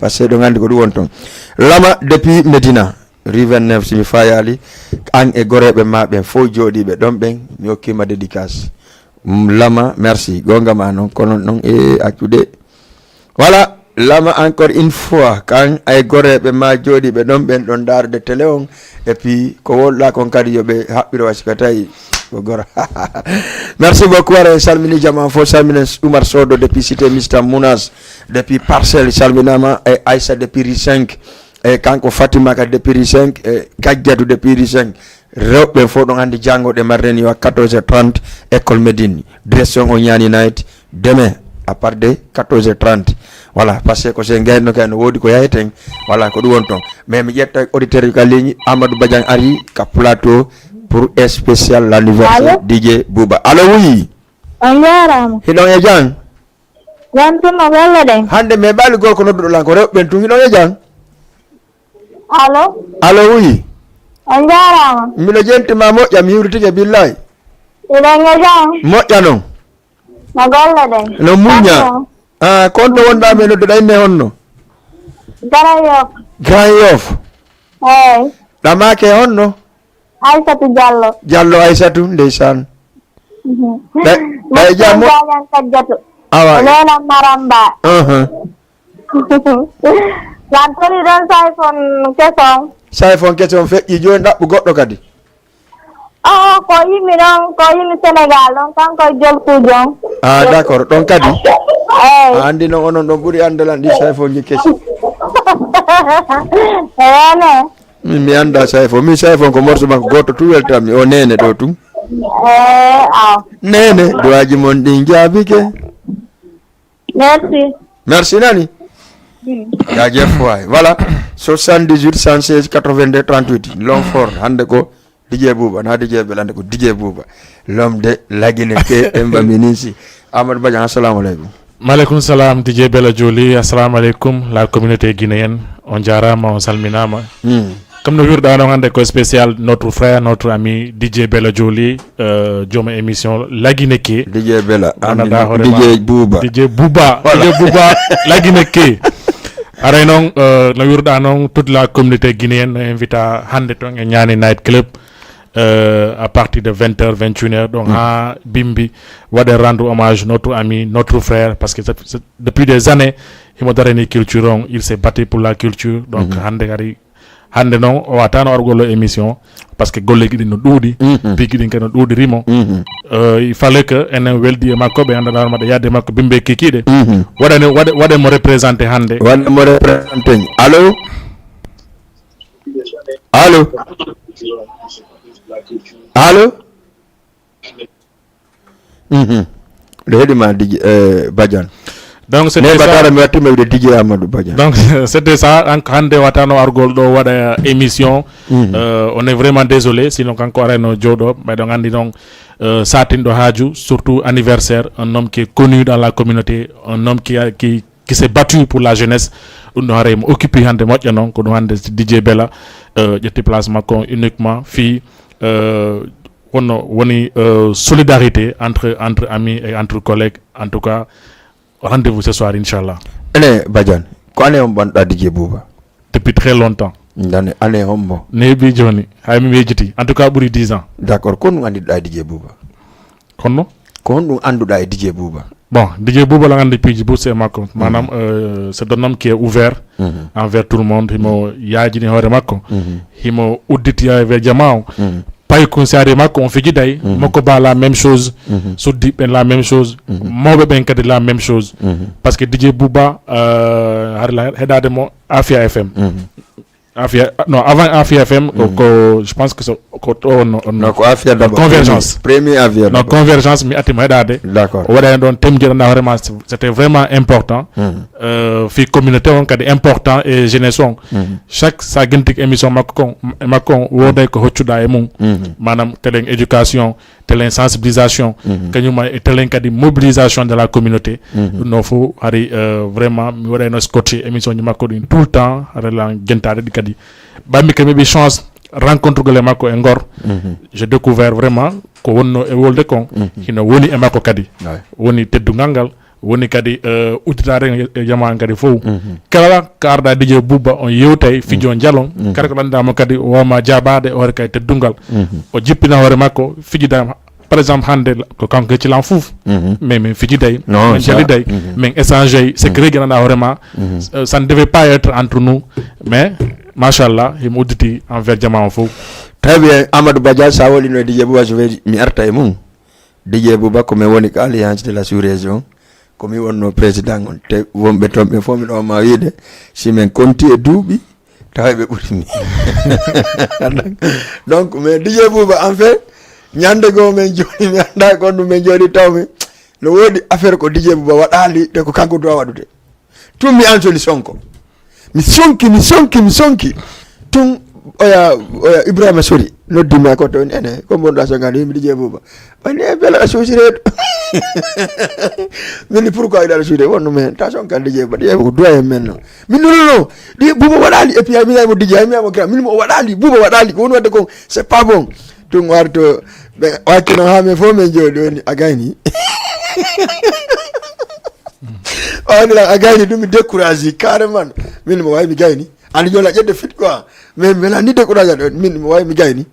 parce que ɗo gandi ko ɗum won toon lama depuis Medina rue 29 simi fayali an e goreɓe ma ɓen fof jooɗiɓe ɗon ɓen mi hokkima dédicace lama merci gonga ma noon kono noon e accude voilà lama encore une fois kan ay goreɓe ma jooɗiɓe ɗon ɓen ɗon darde télé on et puis ko wolɗa kon kadi yoɓe haɓɓiro wasiko tawi ko gora merci beaucoup ara salmini jama fo salminen Oumar Sodo depuis cité Mista Mounas depuis Parcelles salminama e Aïssa depuis Rue 5 e kanko Fatima ka depuis Rue 5 e Kajjatu depuis Rue 5 rewɓe fo ɗon andi jangoɗe marreni wa 14h30 école Médine direction o ñani night demain à part de 14h30 voilà parce que ko se gayno kay no wodi ko yayten voilà ko ɗum won ton mais mi ƴetta auditeur ka ligne Amadou Badian ari ka plateau pour un spécial l'anniversaire DJ Bouba allo oui on jarama hiɗon e jang wantuno walla den hande me ɓaali gorko nodduɗo lan ko rewɓe ɓen tun hiɗon e jang allo oui on jarama mbiɗo jentima moƴƴam hiwritike billahi iɗenge jam moƴƴa noon no golle ɗen no muña konto wonɗa men nodduɗa inne honno Grand Yoff eyyi ɗamake honno Aissatou Diallo Aissatou ndeysan ɗay jam kajjatu awa nenam maramba lan tori ɗon sayfon keson feƴƴi joni ɗaɓɓu goɗɗo kadi ko yimmi Sénégal ɗon kankoye jolkujo on d'accord ɗon kadi eyyi andi noon onon ɗon ɓuuri andalan ɗi sayfon ji kesi ene mi anda sayfon min sayfon ko morso makko goto tu weltanmi o nene ɗo tum nene duwaji mon ɗin jaabike merci nani jaajef way voilà 78 116 82 38 long fort hande ko DJ Bouba na DJ Belande ko DJ Bouba l'homme de Laguine ke Emba Minisi Amadou Badian assalamu alaikum. Maaleykum salam DJ Bella Joli assalamu alaikum la communauté guinéenne on jarama on salminama comme no wirɗa no hande ko spécial notre frère notre ami DJ Bella Joli jooma émission Laguine ke DJ Bella DJ Bouba Laguine ke aray noon no wirɗa noon toute la communauté guinéenne invita hande ton e ñaani night club à partir de 20h 21h donc ha bimbi waɗe rendre hommage notre ami notre frère parce que depuis des années imo darani culture on il s'est battu pour la culture donc hande noon o watano argolo émission parce que golleji ɗin no ɗuuɗi piiki ɗin kadi no ɗuuɗirimo il fallait que enen weldi e makko ɓe andanɗa hono maɗa yadde makko bimbe kikiɗe waɗemo représenté hande waɗemo représenté allo ɗo heɗima DJ Badiane donc c'était ça hande watano argol ɗo waɗa émission on est vraiment désolé sinon kanko arayno jooɗo ɓeɗon andi noon satinɗo haaju surtout anniversaire un homme qui est connu dans la communauté un homme qui s'est battu pour la jeunesse ɗum ɗo haray mo occupé hande moƴƴa noon ko ɗum hande DJ Bella ƴetti place makko uniquement fi woni solidarité entre amis et entre collègues en tout cas rendez-vous ce soir inchallah. Ene Badiane ko ane on banɗa DJ Bouba depuis très longtemps ndane ane hombo neebi joni hay mi wejiti en tout cas ɓuuri 10 ans d'accord ko ɗum andiɗa DJ Bouba honno ko honɗum anduɗa e DJ Bouba bon DJ Bouba la andi piiji ɓurse makko manam c'est un homme qui est ouvert envers tout le monde himo yaajini hoore makko himo udditiya e jama o pay conseillé makko on fijiday makko ba la même chose suddi ɓen la même chose mawɓe ɓen kadi la même chose parce que DJ Bouba har heɗade mo Afia FM avant Afia FM ko je pense que ko ko Afia d'abord convergence premier Afia non convergence mi attimo heɗade d'accord o waɗani ɗon temjiɗanɗa vraiment c'était vraiment important fi communauté on kadi important e jeunesse on chaque sa guintik émission makko on woday ko hoccuɗa e mum manam telen éducation telen sensibilisation kañuma e telen kadi mobilisation de la communauté ɗum no fo hari vraiment mi waɗayno scotché émission ji makko ɗin tout le temps haɗala guentade ɗi kadi ɓammi kadi mi chance rencontre gole makko e Ngor j'ai découvert vraiment ko wonno e wolde kon hino woni e makko kadi woni teddugal ngal woni kadi udditade e jama kadi fof kala ko arda DJ Bouba on yewtay fijo jalon kala ko ɗannidama kadi woma jabade hoore kay teddungal o jippina hoore makko fijidama par exemple hande ko kanko heccilan fouf mais min fijiday min jaliday min échange secret ji ganduɗa hoorema ça ne devait pas être entre nous mais machallah himo udditi envers jama o fof très bien Amadou Badiane sa wolino DJ Bouba je vais mi arta e mum DJ Bouba ko mi woni ko alliance de la sous-région komi wonno président on te wonɓe toon ɓe fof miɗo ma wiide si min konti e duuɓi tawa ɓe ɓurimi donc mais DJ Bouba en fait ñande goo min joni mi anda kon ɗum min jooɗi tawmi no woodi affaire ko DJ Bouba waɗali te ko kanko dowa waɗude tun mi an solution ko mi sonki tun oya Ibrahima Sori noddimi ko toon ene ko bonɗa so ngani yimɓe DJ Bouba ɓayni e bela a suusireeɗo Mini pourquoi il a reçu wonno men attention kan DJ ba DJ ko doye men no min non di buba wadali et puis mi mo DJ mi mo gram min mo wadali buba wadali ko won wadde ko c'est pas bon tum warto be wakino ha me fo men jodi woni agani on la agani dum décourager carrément min mo way mi gayni and yo la jedde fit quoi mais la ni décourager min mo way mi gayni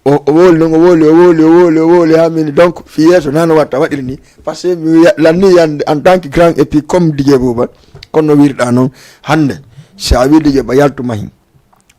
o woli ha min donc fi yeso nan watta wadiri ni parce que mi lanni yande en tant que grand et puis comme DJ Bouba kono wirda non hande sa wi DJ ba yaltu mahi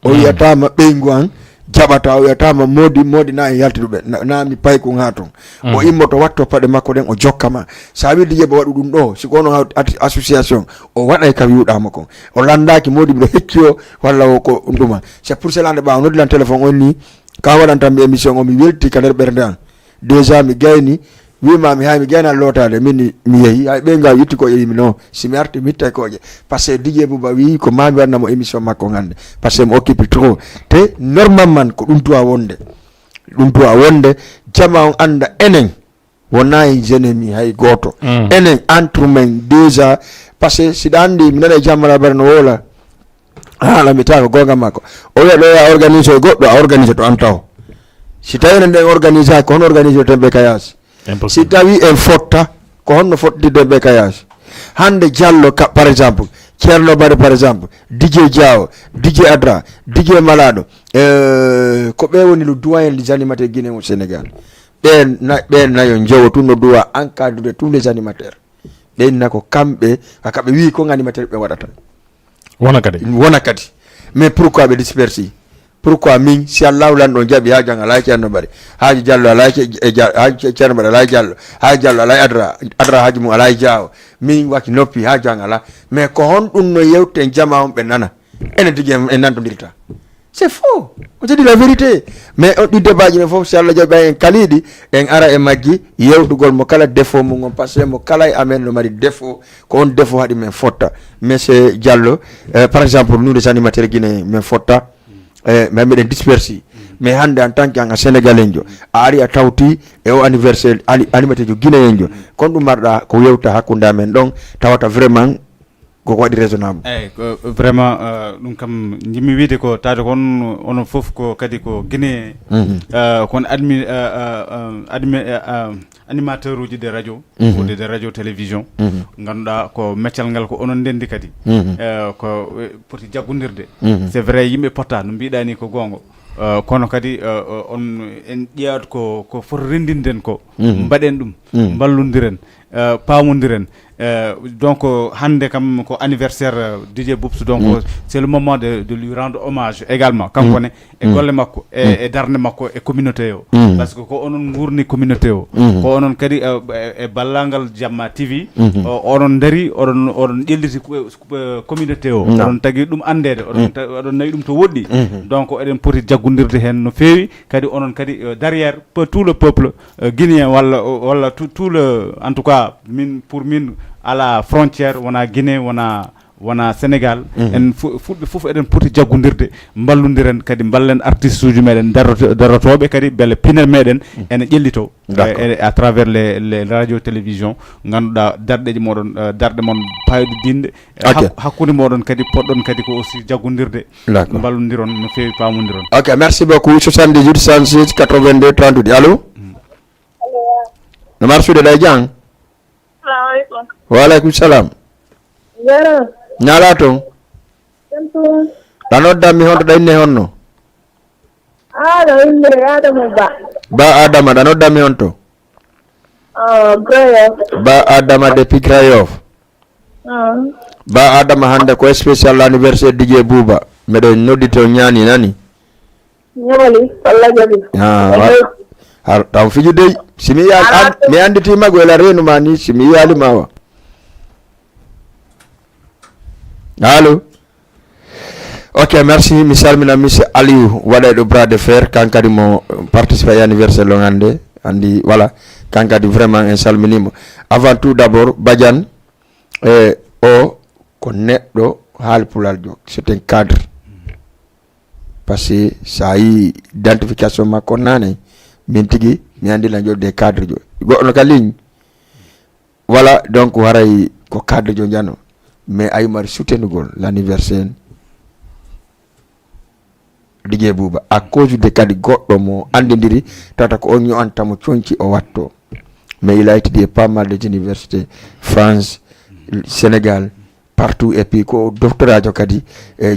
o yatama beynguan jabata o yatama modi na yaltidude na mi pay ko ngaton o immoto watto pade makko den o jokkama sa wi DJ ba wadu dum do sikono association o waday ka wiuda makko o landaki modi be heccio walla ko nduma c'est pour cela ba on lan téléphone on ni ka waɗanta mi émission o mi welti ka nder ɓernde an déjà mi gayni wima mi hay mi gayna lotade min mi yeehi hay ɓe ngaw yitti ko yeyimi non simi arti mi ittay koje par ce que DJ Bouba wi ko mami waɗnamo émission makko hande par ce que mi occupe trop te normalement ko ɗum tuwa wonde jama on anda enen wonayi jenemi hay goto enen entre men déjà par ce que siɗa andi mi nana jammala bare no wola hala mi tawa gonga makko o wiya ɗo ya organise goɗɗo a organise to an taw si tawi nden organise ko hono organise tembe kayas si tawi en fotta ko honno fottide be kayas hande Diallo par exemple Thierno Bari par exemple DJ Diaw DJ Adra DJ Malado ko ɓe woni le doyen des animateurs guinéens au Sénégal ɓen nayo jewo tun no dowa encadrer tous les animateurs ɓen nako kamɓe kakaɓe wi ko animateur ɓe waɗata wona kadi mais pourquoi be dispersi pourquoi min si Allah lan jabi ha janga la Thierno Bari haji Diallo ala haji Thierno Bari ala Diallo haji Diallo ala adra haji mu ala Diaw min waki noppi ha janga la mais ko hon dum no yewte jama on be nana ene digem en nanto dirta c'est faux on te dit la vérité mais on du débat ne fof si Allah jabi en kalidi en ara e maggi yewdugol mo kala défaut mo ngon passé mo kala amen no mari défaut ko on défaut hadi men fotta monsieur Diallo par exemple nous les animateurs guinéens men fotta mais me dispersi mais hande en tant que sénégalais jo ari a tawti e o anniversaire animateur jo guinéen jo kon dum marda ko yewta hakunda men donc tawata vraiment ko wadi raisonnable vraiment dum kam jimi wiide ko taade kon ono fof ko kadi ko Guinée kon animateur uji de radio de radio télévision ganduɗa ko meccal ngal ko onon ndendi kadi ko poti jaggodirde c'est vrai yimɓe potta no mbiɗani ko gonga kono kadi on en ƴeewat ko foti rendinden ko mbaɗen ɗum ballodiren pamodiren donc hande kam ko anniversaire DJ Boubs donc c'est le moment de lui rendre hommage également kankone e golle makko e darde makko e communauté o parce que ko onon gurni communauté o ko onon kadi e ballangal Jamma TV onon dari onon ƴelliti communauté o onon tagui ɗum andede oɗon nayi ɗum to woɗɗi donc eɗen poti jaggodirde hen no fewi kadi onon kadi derrière tout le peuple guinéen walla tout le en tout cas pour min à la frontière wona Guinée wona Sénégal en fulɓe fof eɗen poti jaggodirde ballodiren kadi ballen artiste uji meɗen darotoɓe kadi beele pinel meɗen ene ƴellito à travers les radio télévision ganduɗa darɗeji moɗon darɗe mon payɗe dinde hakkude moɗon kadi poɗɗon kadi ko aussi jaggodirde ballodiron no fewi pamodiron. Ok, merci beaucoup. 78 106 82 38 allo no marsude ɗa jang. Assalamualaikum. Waalaikumsalam. Yaro. Nyala to. Tentu. Danodda mi honto da inne honno. Inne Adama ba. Ba Adama danodda mi honto. Grayof. Ba Adama depuis Grayof. Ba Adama hande ko spécial anniversaire DJ Bouba. Meɗo noddito ñani nani. Ñoli Allah jabi. Tam fiju dey simi yal mi anditi mago ela renu mani simi yali mawa. Allô. Ok, merci misal mina monsieur Aliou wada do bras de fer kankadi mo participer à anniversaire lo ngande andi voilà kankadi vraiment un salminimo avant tout d'abord Badiane o ko neddo halpulal jo c'est un cadre parce que ça y identification makko nane min tigi mi andi la jodde cadre jo goɗɗo ka ligne voilà donc waray ko cadre jo jano mais ay mari soutenugol l'anniversaire DJ Bouba à cause de kadi goddo mo andindiri tata ko on antamo cionci o watto mais il a étudié pas mal de universités France Sénégal partout et puis ko doctorat jo kadi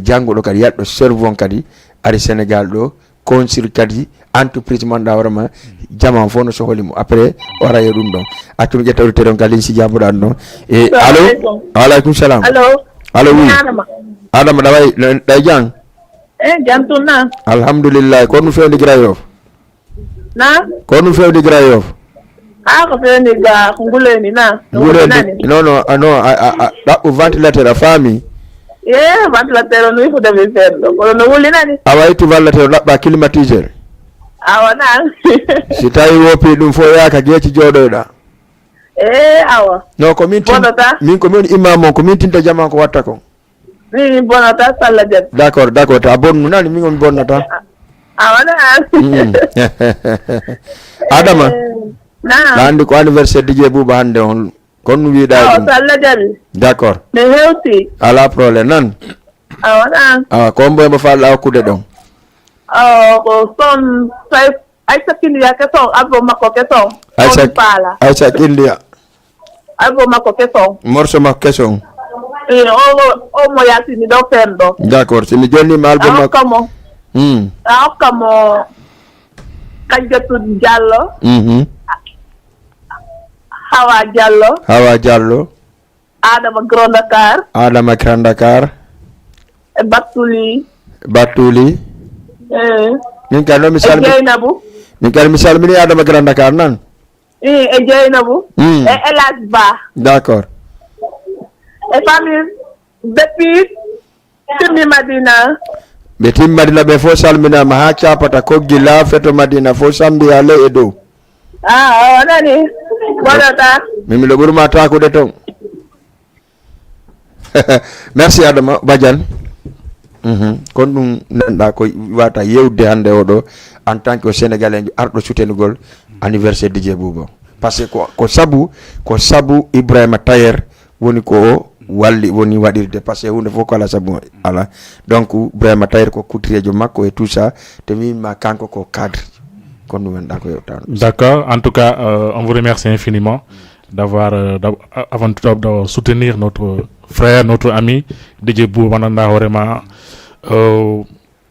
jangodo kadi yaddo servon kadi ari Sénégal do consul kadi entreprise manda warama jama fono so holimo après wara e dum don accu jetta auditeur on galin si jabudan no e allo alaykum salam allo oui adama daway day jang jantuna alhamdulillah ko nu fewndi grayof ko fewndi ga nguleni na non o ventilateur a fami ventilateur no fu debe ferdo ko no wuli nani awai tu ventilateur labba climatiseur awa na si tawi wopi dum fo yaka geci jodoyda awa no ko min ko min imam ko min tinta jama ko watta ko min bonata salla jet d'accord ta bonnu nani min on bonnata awa na adama andi ko anniversaire DJ Bouba hande on kon wiida dum salla jabi d'accord me hewti ala problème nan awa ko mboy mo falla akude don ko son sai Aisha Kindia ke son abo mako ke son Aisha Kindia abo mako ke son morso mako ke son o mo yati ni do ferdo d'accord si mi jonni ma album mako kamo Kajatu Diallo Hawa Diallo Adama Grand Dakar Batuli min kan no misal mini Adama Grand Dakar nan Jeinabu Elas Ba d'accord e famille depuis Timmi Madina be fo salmina ma ha capata ko gila feto Madina fo sambi ale e dow nani bonata mimi lo burma ta ko de ton merci Adama Badiane kon dum nanda ko wata yewde hande odo en tant que sénégalais ardo soutenugol anniversaire DJ Bouba parce que ko sabu Ibrahima Tayer woni ko walli woni wadirde parce que hunde foko ala sabu ala donc Ibrahima Tayer ko couturier makko et tout ça te mi ma kanko ko cadre kon dum nanda ko yewtan d'accord en tout cas on vous remercie infiniment d'avoir avant tout de soutenir notre frère notre ami DJ Bouba nanda vraiment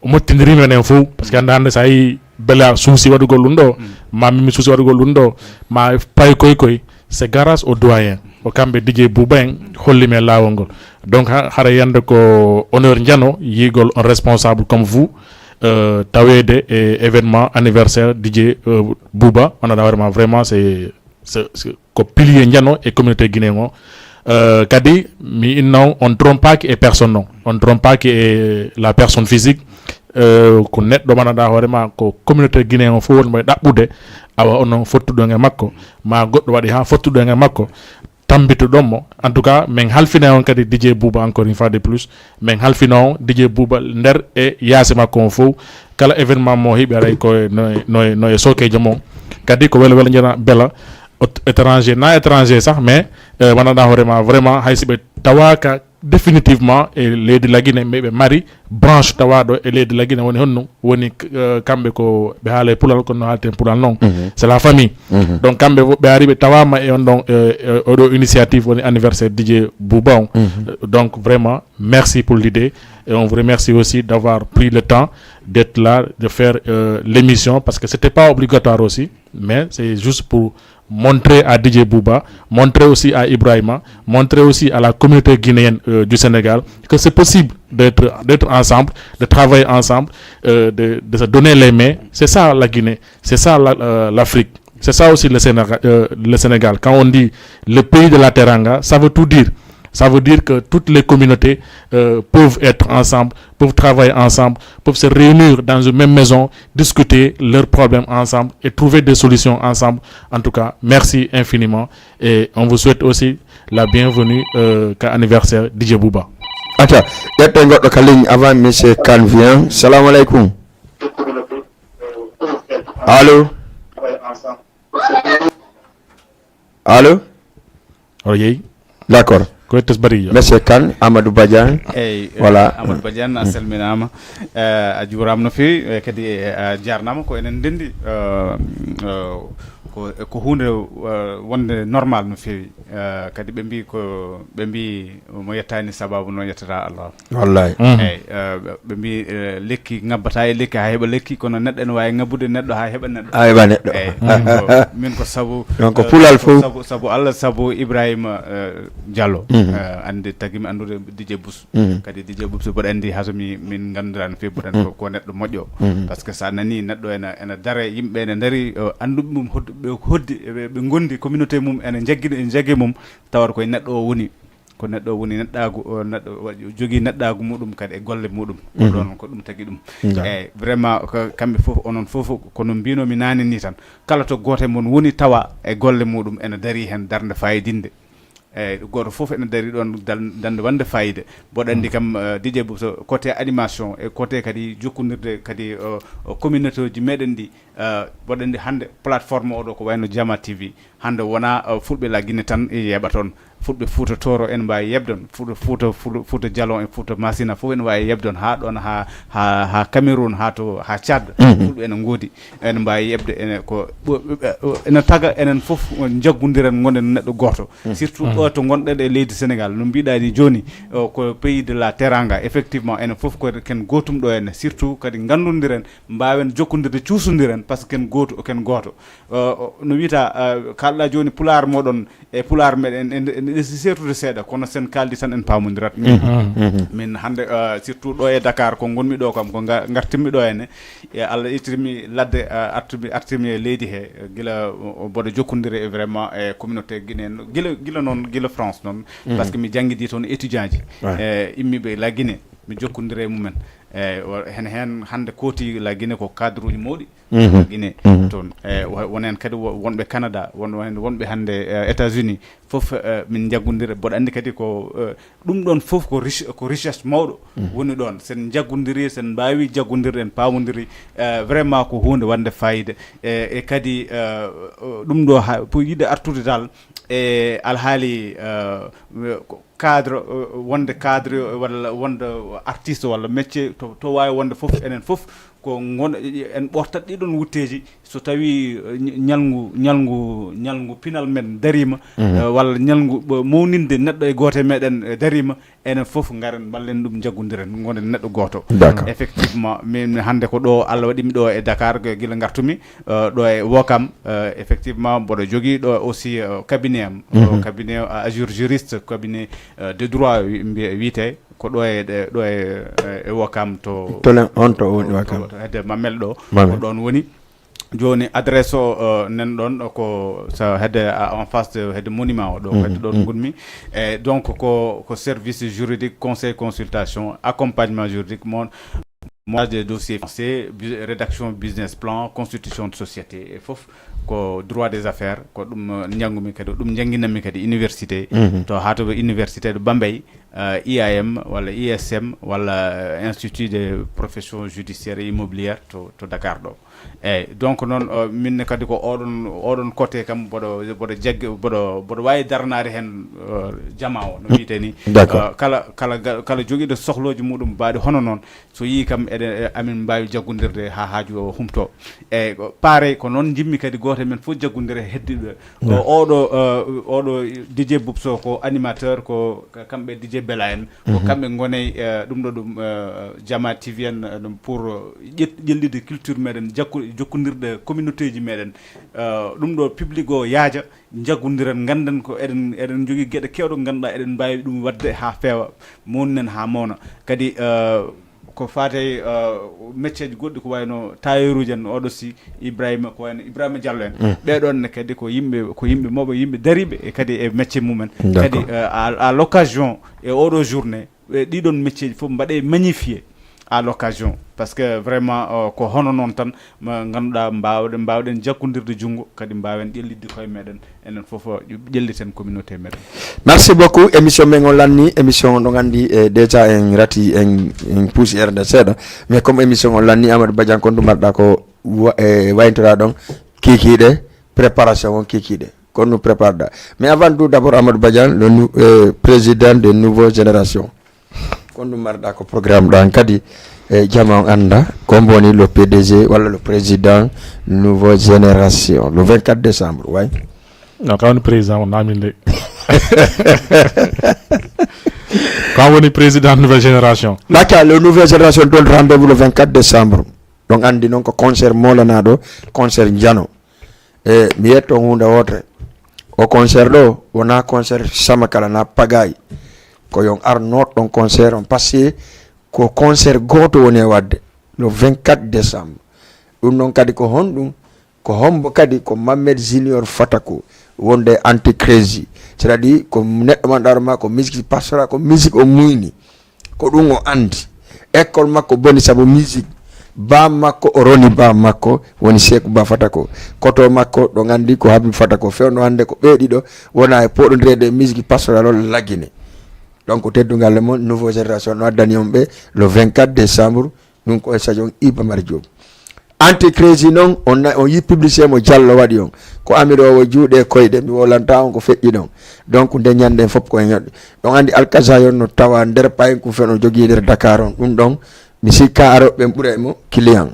mottindiri men fo parce que hande say bela souci wadugol lundo ma mimi souci wadugol lundo ma pay koy c'est grâce au doyen o kambe DJ Bouba en hollime lawol ngol donc hara yande ko honneur ndiano yigol un responsable comme vous tawede et événement anniversaire DJ Bouba on a vraiment c'est ko pilier ndiano et communauté guinéen kadi mi innon on trompe pas que personne non on trompe pas que la personne physique ko neddo manada horema ko communauté guinéen fo won moy dabbude awa onon fottudo nge makko ma goddo wadi ha fottudo nge makko tambito dommo en tout cas men halfina on kadi DJ Bouba encore une fois de plus men halfina on DJ Bouba nder e yaase makko fo kala événement mo hibi aray ko no e soke jamo kadi ko welo jana bela étranger sax mais manada horema vraiment haysibe tawaka définitivement et les de la Guinée mais mari branche tawado et les de la Guinée woni honno woni kambe ko be haale pulal ko no halte pulal non c'est la famille donc kambe be ari be tawama et on donc odo initiative woni anniversaire DJ Bouba donc vraiment merci pour l'idée et on vous remercie aussi d'avoir pris le temps d'être là de faire l'émission parce que c'était pas obligatoire aussi mais c'est juste pour montrer à DJ Bouba, montrer aussi à Ibrahima, montrer aussi à la communauté guinéenne du Sénégal que c'est possible d'être ensemble, de travailler ensemble, de se donner les mains. C'est ça la Guinée, c'est ça l'Afrique, c'est ça aussi le Sénégal. Quand on dit le pays de la Teranga, ça veut tout dire. Ça veut dire que toutes les communautés peuvent être ensemble, peuvent travailler ensemble, peuvent se réunir dans une même maison, discuter leurs problèmes ensemble et trouver des solutions ensemble. En tout cas, merci infiniment et on vous souhaite aussi la bienvenue qu'à anniversaire DJ Bouba. Acha, yette goddo kaligne avant monsieur Kane vient. Salam alaikum. Allô? Allô? o yeyi d'accord ko tes bari monsieur Kane Amadou Badiane voilà Amadou Badiane a salminama a juuram no fewi kadi jarnama ko enen dendi ko hunde wonde normal no fewi kadi ɓe mbi mo yettani sababu noon yettata Allah wallahi eyyi ɓe mbi lekki ngabbata e lekki ha heeɓa lekki kono neɗɗo ene wawi ngabbude neɗɗo ha heeɓa neɗɗo eyyi min ko sabu donc pulal fof sabu Allah sabu Ibrahima Diallo andi tagui mi andude DJ Bous kadi DJ Bous mboɗo andi hasomi min ganduɗa no fewi mboɗo andi ko neɗɗo moƴƴo par ce que sa nani neɗɗo ene daare yimɓe ene daari anduɓe mum ɓe hoddi ɓe gondi communauté mum ene jaggi mum tawat koye neɗɗo o woni ko neɗɗo woni neɗɗagu neɗɗo jogui neɗɗagu muɗum kadi e golle muɗum ɗon ko ɗum tagui ɗum eyyi vraiment kamɓe foof onon foof kono mbinomi nani ni tan kala to goto mon woni tawa e golle muɗum ene daari hen darde fayidinde eyyi goto foof ene daari ɗon dande wande fayida mboɗo andi kam DJ Bous côté animation e côté kadi jokkodirde kadi communauté uji meɗen ɗi mboɗo andi hande plateforme oɗo ko wayno Jama TV hande wona fulɓe la Guinée tan yeeɓa toon fulɓe Fouta Toro en mbawi yebdon Fouta Dialon e Fouta Masina fof ene wawi yebdon ha ɗon ha Cameroun ha Tchad fulɓe ene goodi ene mbawi yebde ene ko ene taga enen foof jaggodiren gonden neɗɗo goto surtout ɗo to gonɗen e leydi Sénégal no mbiɗa ni joni ko pays de la teranga effectivement enen foof ken gotum ɗo henne surtout kadi gandodiren mbawen jokkodirde cuusodiren par ce que ken goto no wiyata kalɗa joni pular moɗon e pular meɗen sertude seeɗa kono sen kaldi tan en pamodirat min hande surtout ɗo e Dakar ko gonmi ɗo kam ko gartimmi ɗo henne e Allah ittimi ladde artimi e leydi he guila mboɗo jokkodiri e vraiment e communauté Guinée guila noon guila France noon par ce que mi jangguidi toon étudiant ji e immiɓe la Guinée mi jokkodiri e mumen hen hande kooti la Guinée ko cadre uji mawɗi Guinée toon wonen kadi wonɓe Canada wonɓe hande États-Unis fof min jaggodiri mboɗo andi kadi ko ɗum ɗon fof ko richesse mawɗo woni ɗon sen jaggodiri sen mbawi jaggodirde en pamodiri vraiment ko hunde wande fayida e kadi ɗum ɗo pour yiɗde artude dal e alhaali cadre wonde cadre walla wonde artiste walla métier to wawi wonde fof enen fof ko en ɓortat ɗiɗon wutteji so tawi ñalngu pinal men darima walla ñalngu mawninde neɗɗo e goto meɗen darima enen fof garen ballen ɗum jaggodiren gonen neɗɗo goto effectivement min hande ko ɗo Allah waɗimi ɗo e Dakar guila gartumi ɗo e Wokam effectivement mboɗo jogui ɗo aussi cabinet am cabinet Azur juriste cabinet de droit wiyete ko ɗo e Wokam to on to woni Wokam hedde Mamel ɗo ko ɗon woni joni adresse o nan ɗon ko so hedde en face de hedde monument o ɗo hedde ɗon gonmi e donc ko service juridique conseil consultation accompagnement juridique montage de dossier français rédaction business plan constitution de société e foof ko droit des affaires ko ɗum jangumi kadi ɗum janginami kadi université to hato université de Bambey IAM walla ISM walla institut de profession judiciaire et immobilière to Dakar ɗo eyyi donc noon minne kadi ko oɗon côté kam boɗo jaggi boɗo wawi darnade hen jama o no wiyete ni kala joguiɗo sohloji muɗum mbaɗi hono noon so yi kam amin mbawi jaggodirde ha haaju o humto eyyi pareil ko noon jimmi kadi goto men fof jaggodire heddiɓe oɗo DJ Bous ko animateur ko kamɓe DJ Bella en ko kamɓe gonay ɗum ɗo ɗum Jama TV en ɗum pour ƴellide culture meɗen jokkodirde communauté ji meɗen ɗum ɗo public o yaaja jaggodiren ganden ko eɗen jogui gueɗe kewɗe ganduɗa eɗen mbawi ɗum wadde ha feewa mawnen ha mawna kadi ko fate métier ji goɗɗi ko wayno tailleur uji en oɗo si Ibrahima ko wayno Ibrahima Diallo en ɓeɗon ne kadi ko yimɓe mawɓe yimɓe dariɓe e kadi e métier mumen kadi à l'occasion e oɗo journée ɗiɗon métier ji foof mbaɗe magnifié à l'occasion par ce que vraiment ko hono noon tan ganduɗa mbawɗen jakkodirde junggo kadi mbawen ƴellidde koye meɗen enen foof ƴelliten communauté meɗen. Merci beaucoup émission men on lanni émission ɗo gandi déjà en rati en puusi erde seeɗa mais comme émission on lanni Amadou Badiane kon ɗum mbaɗɗa ko waytora ɗon kikiɗe préparation on kikiɗe qu'on nous prépare da. Mais avant tout d'abord Amadou Badian le président de Nouvelle Génération qu'on nous marda ko programme dan kadi jama anda komboni le PDG wala le président Nouvelle Génération le 24 décembre ouais. Non, quand le président on a mis quand on est président de Nouvelle Génération. Là le Nouvelle Génération donne rendez-vous le 24 décembre. Donc andi non ko concert molanado concert Njano e mi yetto hunde wotre o concert do wona concert samakala na pagay ko yon arnot don concert on passé ko concert goto woni wadde le 24 décembre dum non kadi ko hondum ko hombo kadi ko Mamed Junior Fatako wonde anti crazy c'est-à-dire ko neddo man darma ko musique pastora ko musique o muyni ko dum o andi école makko boni sabu musique ba makko o roni ba makko woni Sekou Ba Fatako koto makko do ngandi ko Habib Fatako fewno hande ko beedi do wona e podondrede musique pastoral lagine donc teddungal le mon Nouvelle Génération no addani yombe le 24 décembre dum ko stadion Iba Mar Diop anti crazy non on yi publicité mo Diallo wadi on ko amiro wo juude koyde mi wolanta on ko feƴƴi don donc de nyande fop ko nyodde donc andi alkaza yon no tawa der pay ko feno jogi der Dakar on dum don mi sikka aroɓe ɓuura mo client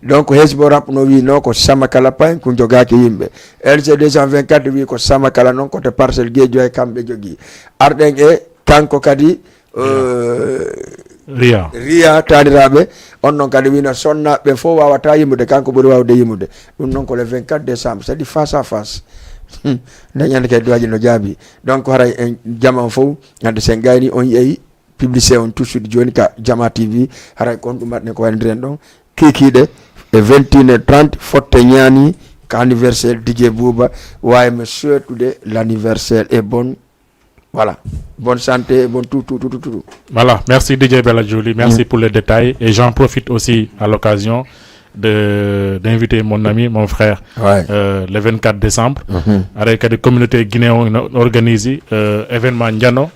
donc hesbo rap no wi no ko samakala pay ko jogaki yimɓe LG 224 wi ko samakala noon kote parcelle guejo e kamɓe jogui arɗen e kanko kadi ria taniraɓe on noon kadi wino sonnaɓe fof wawata yimude kanko ɓuuri wawde yimude ɗum noon ko le 24 décembre c'est dit face à face dañande kadi duwaji no jaabi donc haray en jaman fof hande sen gayni on yeeyi publicité on tout suite joni ka Jama TV haray kon dum matne ko wandren don kikide e 21h30 fotte ñani ka anniversaire DJ Bouba waye me souhaitude l'anniversaire et bonne voilà bonne santé bon tout. Voilà, merci DJ Bella Jolie, merci pour les détails et j'en profite aussi à l'occasion d'inviter mon ami, mon frère, le 24 décembre, avec la communauté guinéenne organisée événement Njano,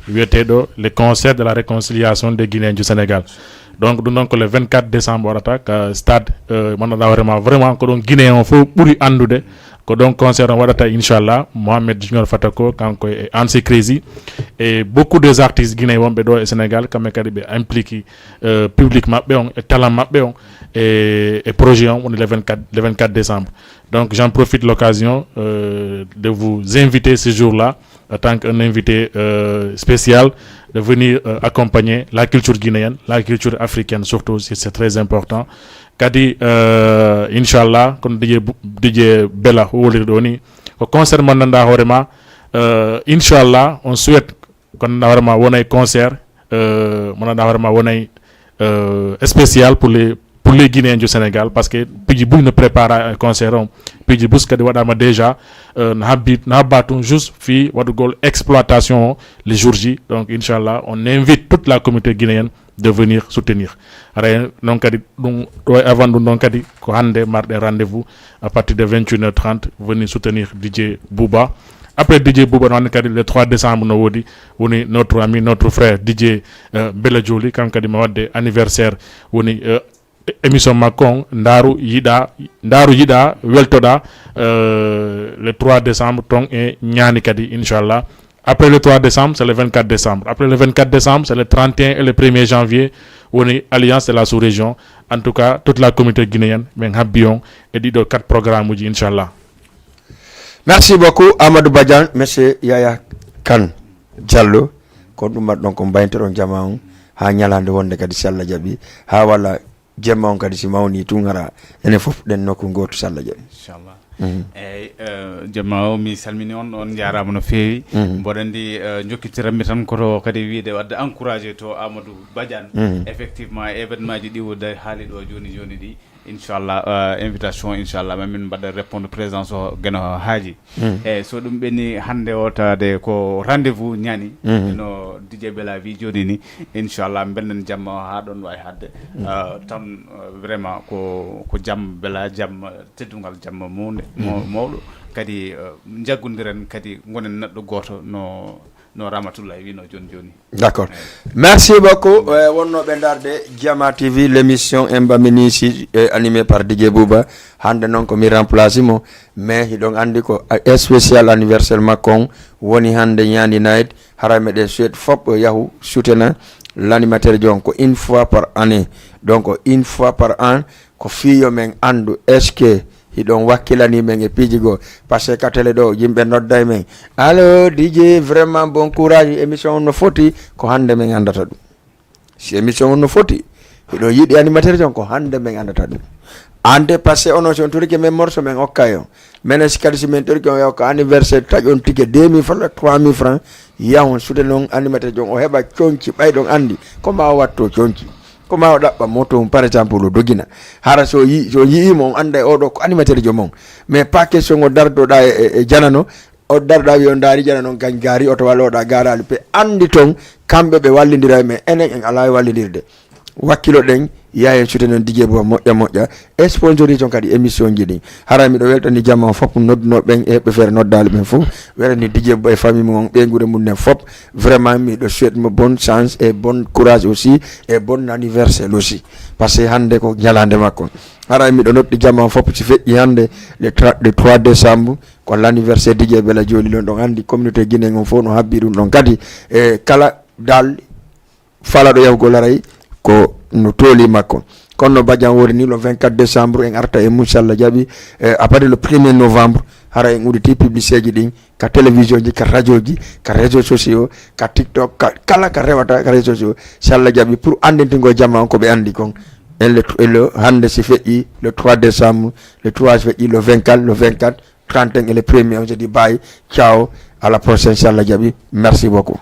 les concerts de la réconciliation des Guinéens du Sénégal. Donc le 24 décembre, on attaque stade, vraiment que Guinéens faut pour andude, que donc concert on va Inch'Allah, Mohamed Junior Fatako, Kanko et Ansi Crazy, et beaucoup des artistes guinéens Bédo et Sénégal, comme impliqués publiquement, et talent et projet on est le 24 décembre. Donc j'en profite de l'occasion de vous inviter ce jour-là en tant qu'un invité spécial de venir accompagner la culture guinéenne, la culture africaine surtout, c'est très important. Kadi Inch'Allah comme DJ Bella Wolidoni au concert Mandanda Horema Inch'Allah on souhaite qu'on a vraiment un concert Mandanda Horema spécial pour les Guinéens du Sénégal parce que puis ne prépare un concert puis du busque de wadama déjà n'habatons juste fi wadugol exploitation les jours J donc Inch'Allah on invite toute la communauté guinéenne de venir soutenir donc avant donc ko hande marde rendez-vous à partir de 21h30 venir soutenir DJ Bouba. Après DJ Bouba le 3 décembre no wodi woni notre ami notre frère DJ Bella Jolie quand kadi ma wadde anniversaire woni émission Macon Ndaru Yida Weltoda le 3 décembre ton et Nyani Kadi Inch'Allah. Après le 3 décembre, c'est le 24 décembre. Après le 24 décembre, c'est le 31 et le 1er janvier. On est Alliance de la sous-région. En tout cas, toute la communauté guinéenne, Habion, et dit 4 programmes, Inch'Allah. Merci beaucoup, Amadou Badian, monsieur Yaya Kan Diallo. Quand nous maintenant qu'on va interroger Jamaon, ha nyalande wonde kadi salla jabi, ha wala jemma kadi si mawni tungara ene fof den nokku goto salla jabi. Inshallah. Jama o mi salmini on jarama no feewi mboɗandi jokkitiranmi tan koto kadi wiide wadde encouragé to Amadou Badiane effectivement événement ji ɗi wodde haali ɗo joni ɗi inchallah invitation inchallah mamin mbaɗa répondre présence o geno haaji eyyi so ɗum ɓenni hande o tawde ko rendez-vous ñani no DJ Bella wi joni ni inchallah belɗen jamma o ha ɗon wawi hadde tan vraiment ko jaam Bella jaam teddugal jamma mawɗo kadi jaggodiren kadi gonen neɗɗo goto no no Ramatoulaye wi no joni d'accord merci beaucoup wonnoɓe darde Jama TV l'émission embamini si animé par DJ Bouba hande noon ko mi remplace mo mais hiɗon andi ko spécial anniversaire makko woni hande ñandi night hara meɗen suet fop yahu soutena l'animateur jon ko une fois par année donc une fois par an ko fiyo men andu est ce que hiɗon wakkilani men e piijigo par ce que télé ɗo yimɓe nodda e men allo DJ vraiment bon courage émission no foti ko hande men andata ɗum si émission no foti hiɗo yiɗi animateur jon ko hande men andata ɗum ande passé ono son turike men morceau men hokka yo menen sikadi si men turike o hokka anniversaire taƴon tike 2000 francs 3000 francs yahon sude noon animateur jon o heɓa conci ɓayɗon andi koma o watto conci koma o ɗaɓɓa moto par exemple o dogina hara so yiimo on anda oɗo ko animateur jomon mais pas question o dardoɗa e janano o darɗa wi on daari jana noon kañ gaari oto walloɗa garali pe andi toon kamɓe ɓe wallidira men enen en ala e wallidirde wakkilo ɗen yahen suute noon DJ Bouba moƴƴa e sponsorise on kadi émission ji ɗin hara miɗo weltani jamma fop nodduno ɓen e heɓɓe feere noddali ɓen fof welani DJ Bouba e famille mum ɓe guure mum nen fop vraiment miɗo souhaite mo bonne chance et bon courage aussi et bon anniversaire aussi par ce que hande ko ñalande makko hara miɗo noddi jamma fop si feƴƴi hande le 3 décembre ko l'anniversaire DJ Bella Joli ɗon ɗon andi communauté guinéen on fof no habbi ɗum ɗon kadi e kala dal falaɗo yahugo laray ko no tooli makko kono no badian wori ni le 24 décembre en arta e Moussalla Diaby à partir le 1er novembre hara en uditi publicité ji ɗin ka télévision ji ka radio ji ka réseaux sociaux ka TikTok ka kala ka rewata ka réseaux sociaux Salla Diaby pour andintingo jamma on ko ɓe andi kon le hande si feƴƴi le 3 décembre le 3 feƴƴi le 24 31 et le 1er on se dit bye ciao à la prochaine Salla Diaby merci beaucoup